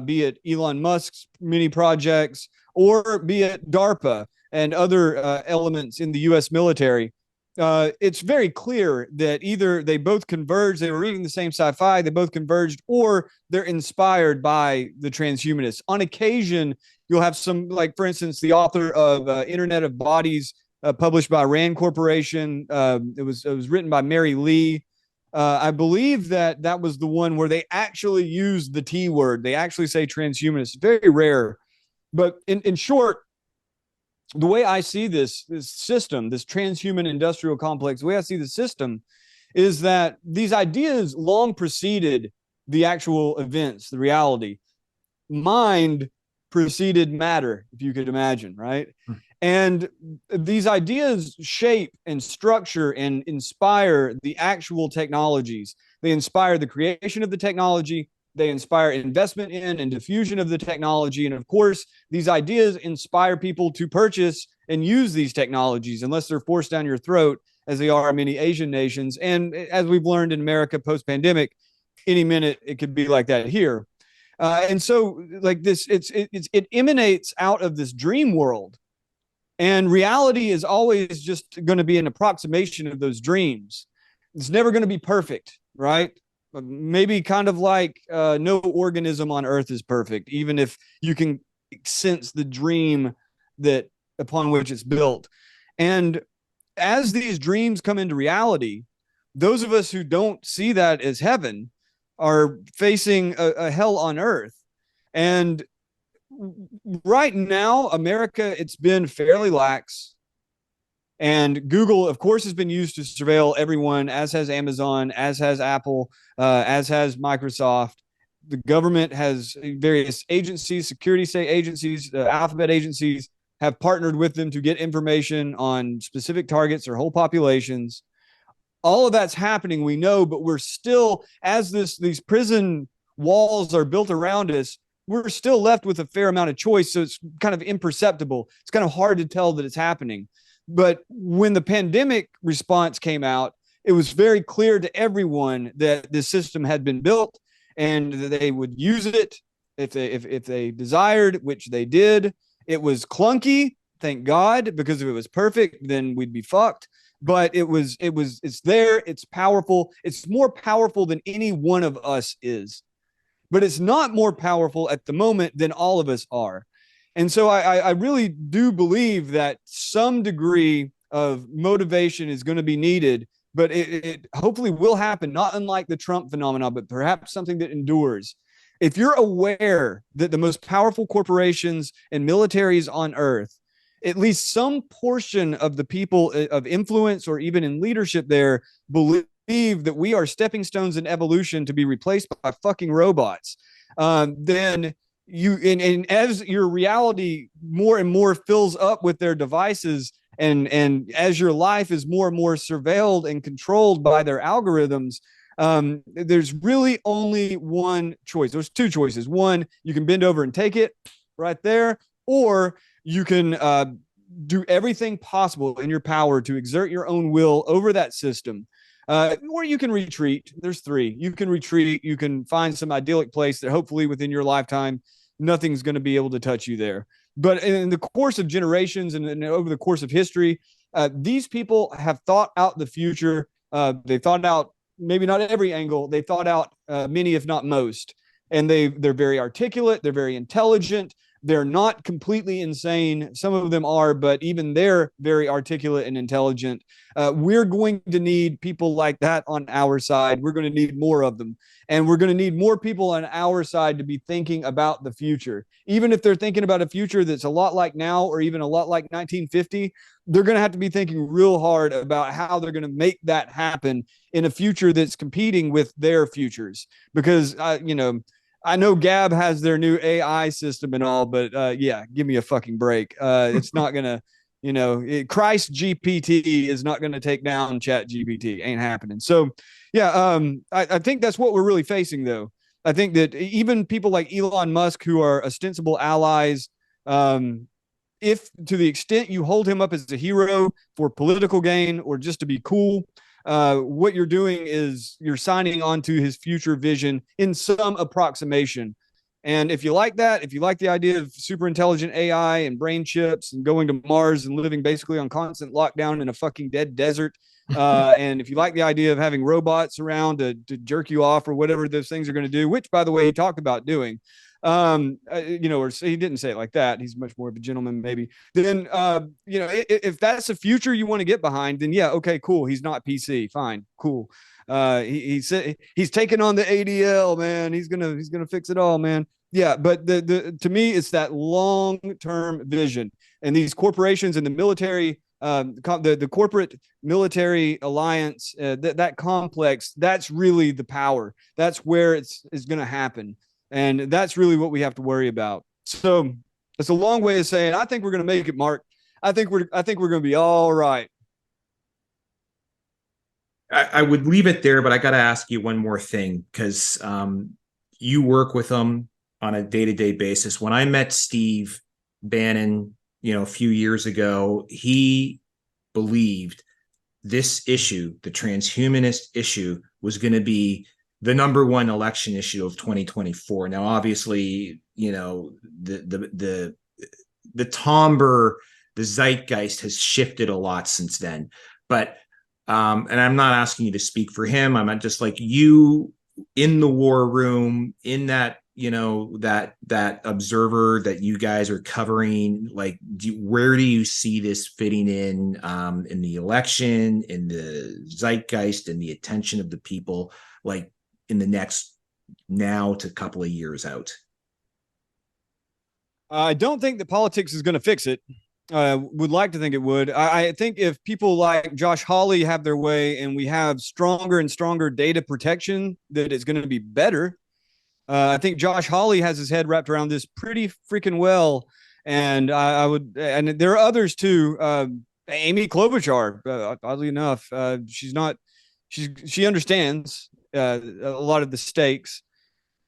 Speaker 1: be it Elon Musk's mini projects, or be it DARPA and other elements in the U.S. military, it's very clear that either they both converge, they were reading the same sci-fi, they both converged, or they're inspired by the transhumanists. On occasion, you'll have some, like, for instance, the author of Internet of Bodies, published by Rand Corporation. It was written by Mary Lee. I believe that was the one where they actually use the T word. They actually say transhumanist. Very rare. But in short, the way I see this system, this transhuman industrial complex, the way I see the system is that these ideas long preceded the actual events, the reality. Mind preceded matter, if you could imagine, right? And these ideas shape and structure and inspire the actual technologies. They inspire the creation of the technology. They inspire investment in and diffusion of the technology. And of course, these ideas inspire people to purchase and use these technologies, unless they're forced down your throat, as they are in many Asian nations. And as we've learned in America post-pandemic, any minute it could be like that here. And so, like this, it emanates out of this dream world. And reality is always just going to be an approximation of those dreams. It's never going to be perfect, right? Maybe kind of like no organism on Earth is perfect, even if you can sense the dream that upon which it's built. And as these dreams come into reality, those of us who don't see that as heaven are facing a hell on Earth. And right now, America, it's been fairly lax. And Google, of course, has been used to surveil everyone, as has Amazon, as has Apple, as has Microsoft. The government has various agencies, security state agencies, alphabet agencies have partnered with them to get information on specific targets or whole populations. All of that's happening, we know, but we're still, as these prison walls are built around us, we're still left with a fair amount of choice. So it's kind of imperceptible. It's kind of hard to tell that it's happening. But when the pandemic response came out, it was very clear to everyone that this system had been built and that they would use it if they desired, which they did. It was clunky, thank God, because if it was perfect, then we'd be fucked. But it's there, it's powerful. It's more powerful than any one of us is. But it's not more powerful at the moment than all of us are. And so I really do believe that some degree of motivation is going to be needed, but it hopefully will happen, not unlike the Trump phenomenon, but perhaps something that endures. If you're aware that the most powerful corporations and militaries on Earth, at least some portion of the people of influence or even in leadership there, believe that we are stepping stones in evolution to be replaced by fucking robots, then and as your reality more and more fills up with their devices, and as your life is more and more surveilled and controlled by their algorithms, there's really only one choice. There's two choices. One, you can bend over and take it right there, or you can do everything possible in your power to exert your own will over that system. Or you can retreat. There's three. You can retreat. You can find some idyllic place that hopefully within your lifetime nothing's going to be able to touch you there. But in the course of generations and over the course of history, these people have thought out the future. They thought out maybe not every angle. They thought out many, if not most. And they're very articulate. They're very intelligent. They're not completely insane. Some of them are, but even they're very articulate and intelligent. We're going to need people like that on our side. We're going to need more of them. And we're going to need more people on our side to be thinking about the future. Even if they're thinking about a future that's a lot like now or even a lot like 1950, they're going to have to be thinking real hard about how they're going to make that happen in a future that's competing with their futures. Because, I know Gab has their new AI system and all, but yeah, give me a fucking break. It's not going to, Christ GPT is not going to take down Chat GPT. Ain't happening. So, yeah, I think that's what we're really facing, though. I think that even people like Elon Musk, who are ostensible allies, if to the extent you hold him up as a hero for political gain or just to be cool, what you're doing is you're signing on to his future vision in some approximation. And if you like that, if you like the idea of super intelligent AI and brain chips and going to Mars and living basically on constant lockdown in a fucking dead desert, and if you like the idea of having robots around to jerk you off or whatever those things are going to do, which, by the way, he talked about doing, or he didn't say it like that. He's much more of a gentleman, maybe. Then, if that's a future you want to get behind, then yeah, okay, cool. He's not PC, fine, cool. He said he's taking on the ADL, man. He's gonna fix it all, man. Yeah, but to me, it's that long-term vision, and these corporations and the military, the corporate military alliance, that complex, that's really the power. That's where it's going to happen. And that's really what we have to worry about. So it's a long way of saying, I think we're going to make it, Mark. I think we're going to be all right.
Speaker 3: I would leave it there, but I got to ask you one more thing, because you work with them on a day-to-day basis. When I met Steve Bannon, a few years ago, he believed this issue, the transhumanist issue, was going to be the number one election issue of 2024. Now, obviously, the timbre, the zeitgeist has shifted a lot since then. But and I'm not asking you to speak for him. I'm just like you in the war room, in that, that observer that you guys are covering. Like, where do you see this fitting in the election, in the zeitgeist, in the attention of the people, like in the next now to couple of years out?
Speaker 1: I don't think that politics is going to fix it. Would like to think it would. I think if people like Josh Hawley have their way and we have stronger and stronger data protection, that it's going to be better. I think Josh Hawley has his head wrapped around this pretty freaking well. And I would, and there are others too. Amy Klobuchar, oddly enough, she understands a lot of the stakes.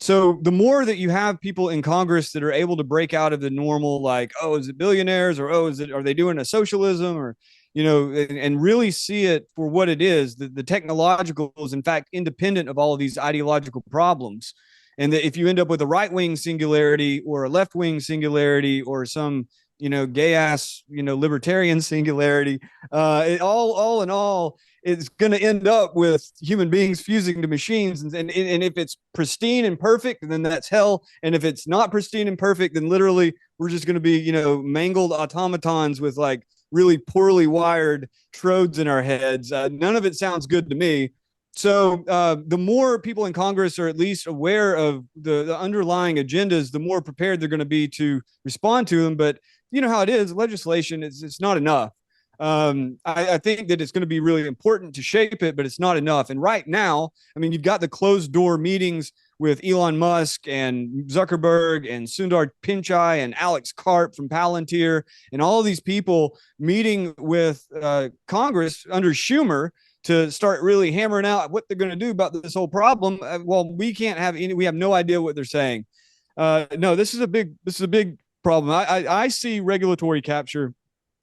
Speaker 1: So the more that you have people in Congress that are able to break out of the normal, like, oh, is it billionaires, or are they doing a socialism, or, and really see it for what it is, the technological is in fact independent of all of these ideological problems. And that if you end up with a right-wing singularity or a left-wing singularity or some, gay ass, libertarian singularity, all in all, it's going to end up with human beings fusing to machines. And if it's pristine and perfect, then that's hell. And if it's not pristine and perfect, then literally we're just going to be, mangled automatons with like really poorly wired trodes in our heads. None of it sounds good to me. So the more people in Congress are at least aware of the underlying agendas, the more prepared they're going to be to respond to them. But you know how it is, legislation, it's not enough. I think that it's going to be really important to shape it, but it's not enough. And right now, I mean, you've got the closed door meetings with Elon Musk and Zuckerberg and Sundar Pichai and Alex Karp from Palantir and all of these people meeting with Congress under Schumer to start really hammering out what they're going to do about this whole problem. Well, we have no idea what they're saying. No, this is a big problem. I see regulatory capture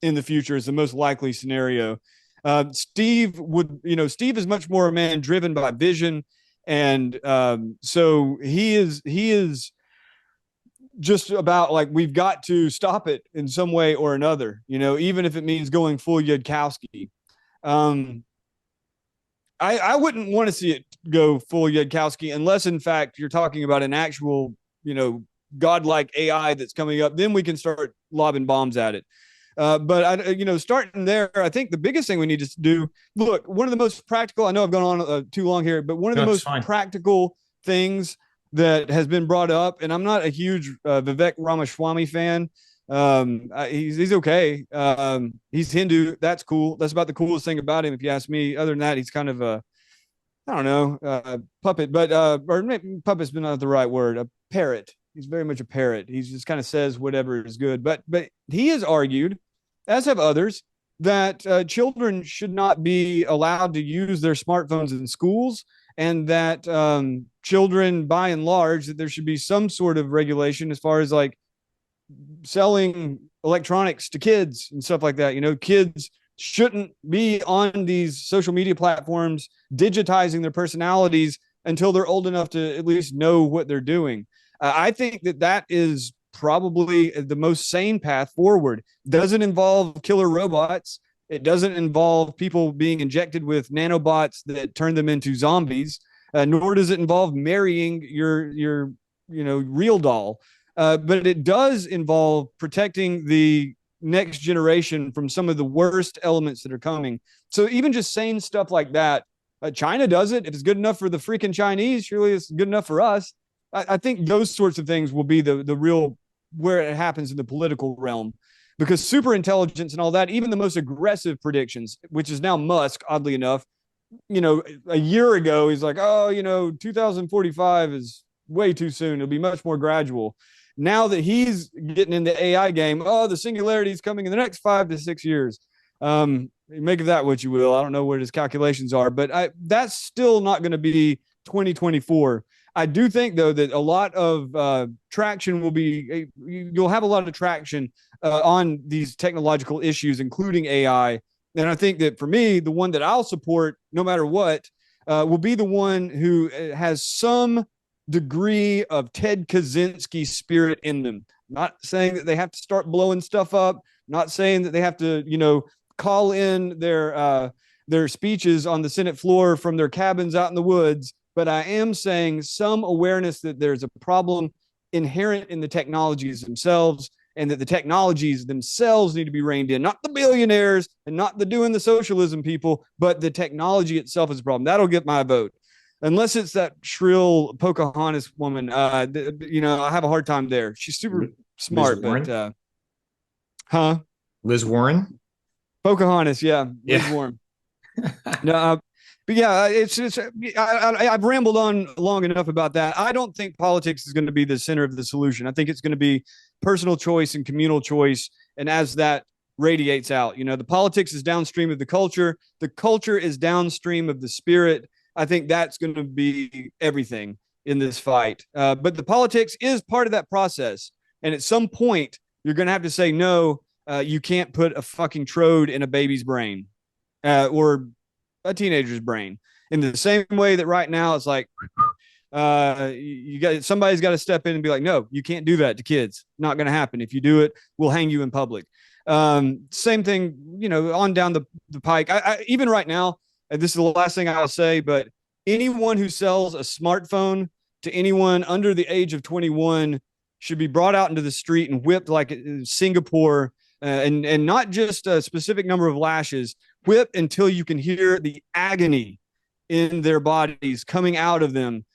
Speaker 1: in the future is the most likely scenario. Steve is much more a man driven by vision. And so he is just about like we've got to stop it in some way or another, even if it means going full Yudkowsky. I wouldn't want to see it go full Yudkowsky unless, in fact, you're talking about an actual, godlike AI that's coming up. Then we can start lobbing bombs at it. But starting there, I think the biggest thing we need to do. Look, one of the most practical. I know I've gone on too long here, but one of the most practical things that has been brought up, and I'm not a huge Vivek Ramaswamy fan. He's okay. He's Hindu. That's cool. That's about the coolest thing about him, if you ask me. Other than that, he's kind of a, I don't know, puppet, but or maybe puppet's been not the right word. A parrot. He's very much a parrot. He just kind of says whatever is good. But he has argued, as have others, that children should not be allowed to use their smartphones in schools, and that children, by and large, that there should be some sort of regulation as far as like selling electronics to kids and stuff like that. Kids shouldn't be on these social media platforms digitizing their personalities until they're old enough to at least know what they're doing. I think that is probably the most sane path forward. Doesn't involve killer robots. It doesn't involve people being injected with nanobots that turn them into zombies. Nor does it involve marrying your real doll. But it does involve protecting the next generation from some of the worst elements that are coming. So even just saying stuff like that, China does it. If it's good enough for the freaking Chinese, surely it's good enough for us. I think those sorts of things will be the real where it happens in the political realm, because super intelligence and all that, even the most aggressive predictions, which is now Musk, oddly enough, a year ago, he's like, 2045 is way too soon. It'll be much more gradual. Now that he's getting in the AI game, the singularities coming in the next 5 to 6 years. Make of that what you will. I don't know what his calculations are, but that's still not going to be 2024. I do think, though, that a lot of traction will be, you'll have a lot of traction on these technological issues, including AI. And I think that for me, the one that I'll support no matter what will be the one who has some degree of Ted Kaczynski spirit in them. Not saying that they have to start blowing stuff up, not saying that they have to, call in their speeches on the Senate floor from their cabins out in the woods. But I am saying some awareness that there's a problem inherent in the technologies themselves, and that the technologies themselves need to be reined in, not the billionaires and not the doing the socialism people, but the technology itself is a problem. That'll get my vote. Unless it's that shrill Pocahontas woman, I have a hard time there. She's super smart, but
Speaker 3: Liz Warren?
Speaker 1: Pocahontas, yeah. Liz Warren. No, but yeah, I've rambled on long enough about that. I don't think politics is going to be the center of the solution. I think it's going to be personal choice and communal choice. And as that radiates out, the politics is downstream of the culture. The culture is downstream of the spirit. I think that's going to be everything in this fight. But the politics is part of that process. And at some point, you're going to have to say, no, you can't put a fucking trode in a baby's brain or a teenager's brain, in the same way that right now it's like somebody's got to step in and be like, no, you can't do that to kids. Not going to happen. If you do it, we'll hang you in public. Same thing, on down the pike. I even right now, and this is the last thing I'll say, but anyone who sells a smartphone to anyone under the age of 21 should be brought out into the street and whipped like Singapore, and not just a specific number of lashes, whip until you can hear the agony in their bodies coming out of them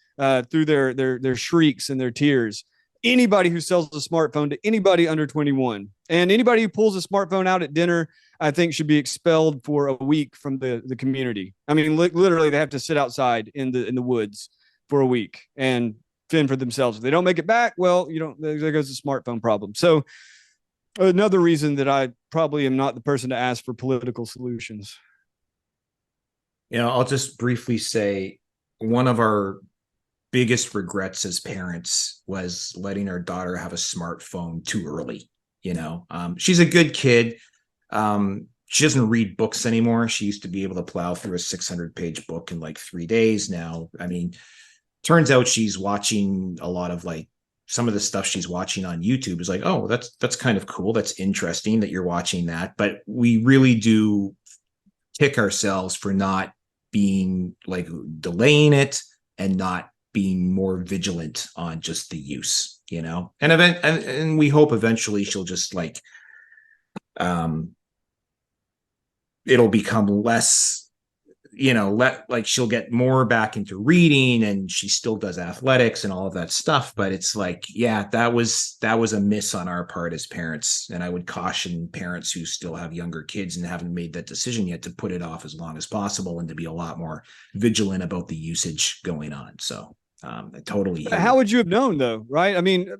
Speaker 1: through their shrieks and their tears. Anybody who sells a smartphone to anybody under 21, and anybody who pulls a smartphone out at dinner, I think should be expelled for a week from the community. I mean, literally, they have to sit outside in the woods for a week and fend for themselves. If they don't make it back, well, there goes the smartphone problem. So another reason that I probably am not the person to ask for political solutions.
Speaker 3: I'll just briefly say one of our biggest regrets as parents was letting our daughter have a smartphone too early. She's a good kid. She doesn't read books anymore. She used to be able to plow through a 600-page book in like 3 days. Now, turns out she's watching a lot of like some of the stuff she's watching on YouTube is like, oh, that's kind of cool. That's interesting that you're watching that. But we really do kick ourselves for not being like delaying it and not being more vigilant on just the use, and we hope eventually she'll just like, it'll become less, like she'll get more back into reading, and she still does athletics and all of that stuff. But it's like, yeah, that was a miss on our part as parents. And I would caution parents who still have younger kids and haven't made that decision yet to put it off as long as possible and to be a lot more vigilant about the usage going on. So I totally hear
Speaker 1: How would you have known though? Right. I mean,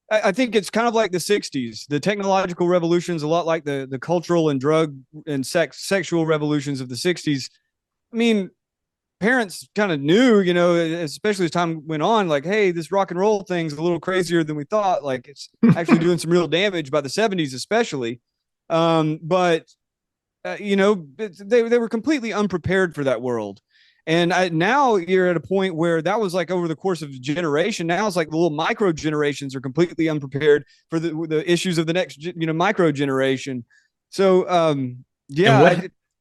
Speaker 1: I think it's kind of like the 60s. The technological revolutions, a lot like the cultural and drug and sexual revolutions of the 60s. I mean, parents kind of knew, especially as time went on, like, hey, this rock and roll thing's a little crazier than we thought. Like, it's actually doing some real damage by the 70s, especially. But they were completely unprepared for that world. And now you're at a point where that was like over the course of a generation. Now it's like the little micro generations are completely unprepared for the issues of the next, micro generation. So,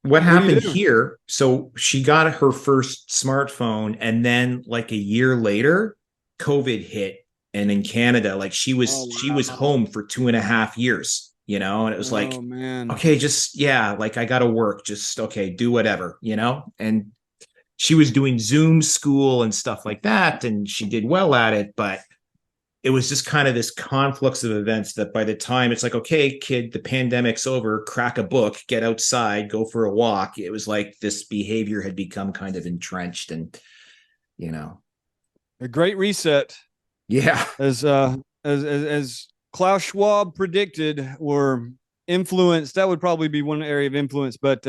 Speaker 3: what happened here? So she got her first smartphone, and then like a year later, COVID hit. And in Canada, like she was home for 2.5 years, and it was like,
Speaker 1: man.
Speaker 3: Okay, just, like I got to work, just, okay, do whatever, and she was doing Zoom school and stuff like that, and she did well at it, but it was just kind of this conflux of events that by the time it's like, okay, kid, the pandemic's over, crack a book, get outside, go for a walk. It was like this behavior had become kind of entrenched, and,
Speaker 1: a great reset.
Speaker 3: Yeah.
Speaker 1: As Klaus Schwab predicted, or influence, that would probably be one area of influence, but,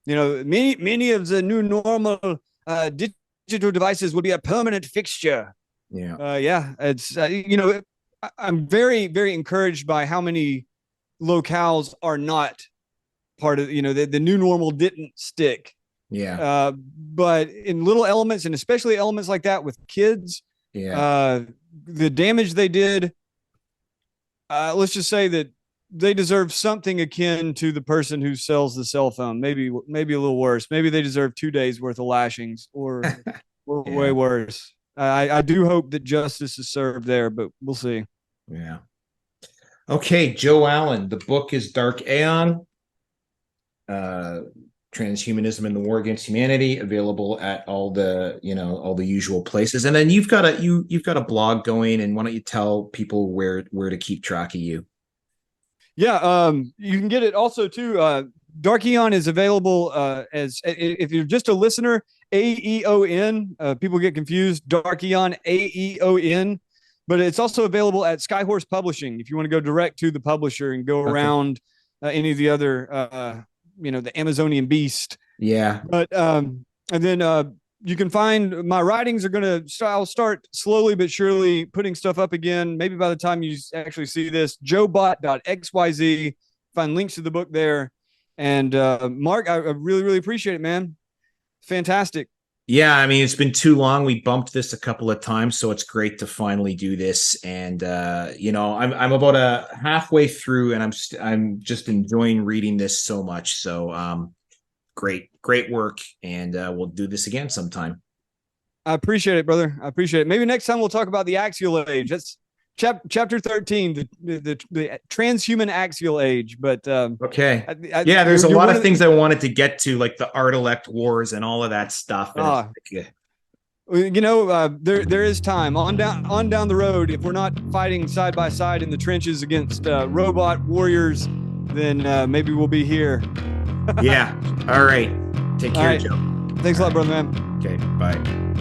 Speaker 1: many of the new normal digital devices will be a permanent fixture.
Speaker 3: Yeah.
Speaker 1: It's I'm very, very encouraged by how many locales are not part of the new normal didn't stick.
Speaker 3: Yeah.
Speaker 1: But in little elements, and especially elements like that with kids, the damage they did. Let's just say that they deserve something akin to the person who sells the cell phone. Maybe a little worse. Maybe they deserve 2 days worth of lashings, or way worse. I do hope that justice is served there, but we'll see.
Speaker 3: Yeah. Okay, Joe Allen. The book is Dark Aeon, Transhumanism and the War Against Humanity, available at all the usual places. And then you've got a blog going, and why don't you tell people where to keep track of you?
Speaker 1: Yeah, you can get it also too. Dark Aeon is available as, if you're just a listener, Aeon. People get confused. Dark Aeon, Aeon, but it's also available at Skyhorse Publishing if you want to go direct to the publisher and go around any of the other, the Amazonian beast.
Speaker 3: Yeah.
Speaker 1: But and then you can find my writings I'll start slowly but surely putting stuff up again. Maybe by the time you actually see this, joebot.xyz, find links to the book there. And Mark, I really, really appreciate it, man. Fantastic.
Speaker 3: Yeah, I mean, it's been too long. We bumped this a couple of times, so it's great to finally do this. And I'm about halfway through, and I'm just enjoying reading this so much. So great work, and we'll do this again sometime.
Speaker 1: I appreciate it, brother. I appreciate it. Maybe next time we'll talk about the axial age. That's chapter 13, the transhuman axial age. But
Speaker 3: okay, there's a lot of things I wanted to get to, like the Art-elect wars and all of that stuff.
Speaker 1: There is time on down the road. If we're not fighting side by side in the trenches against robot warriors, then maybe we'll be here.
Speaker 3: Yeah. All right. Take care, Joe.
Speaker 1: Thanks a lot, brother, man.
Speaker 3: Okay. Bye.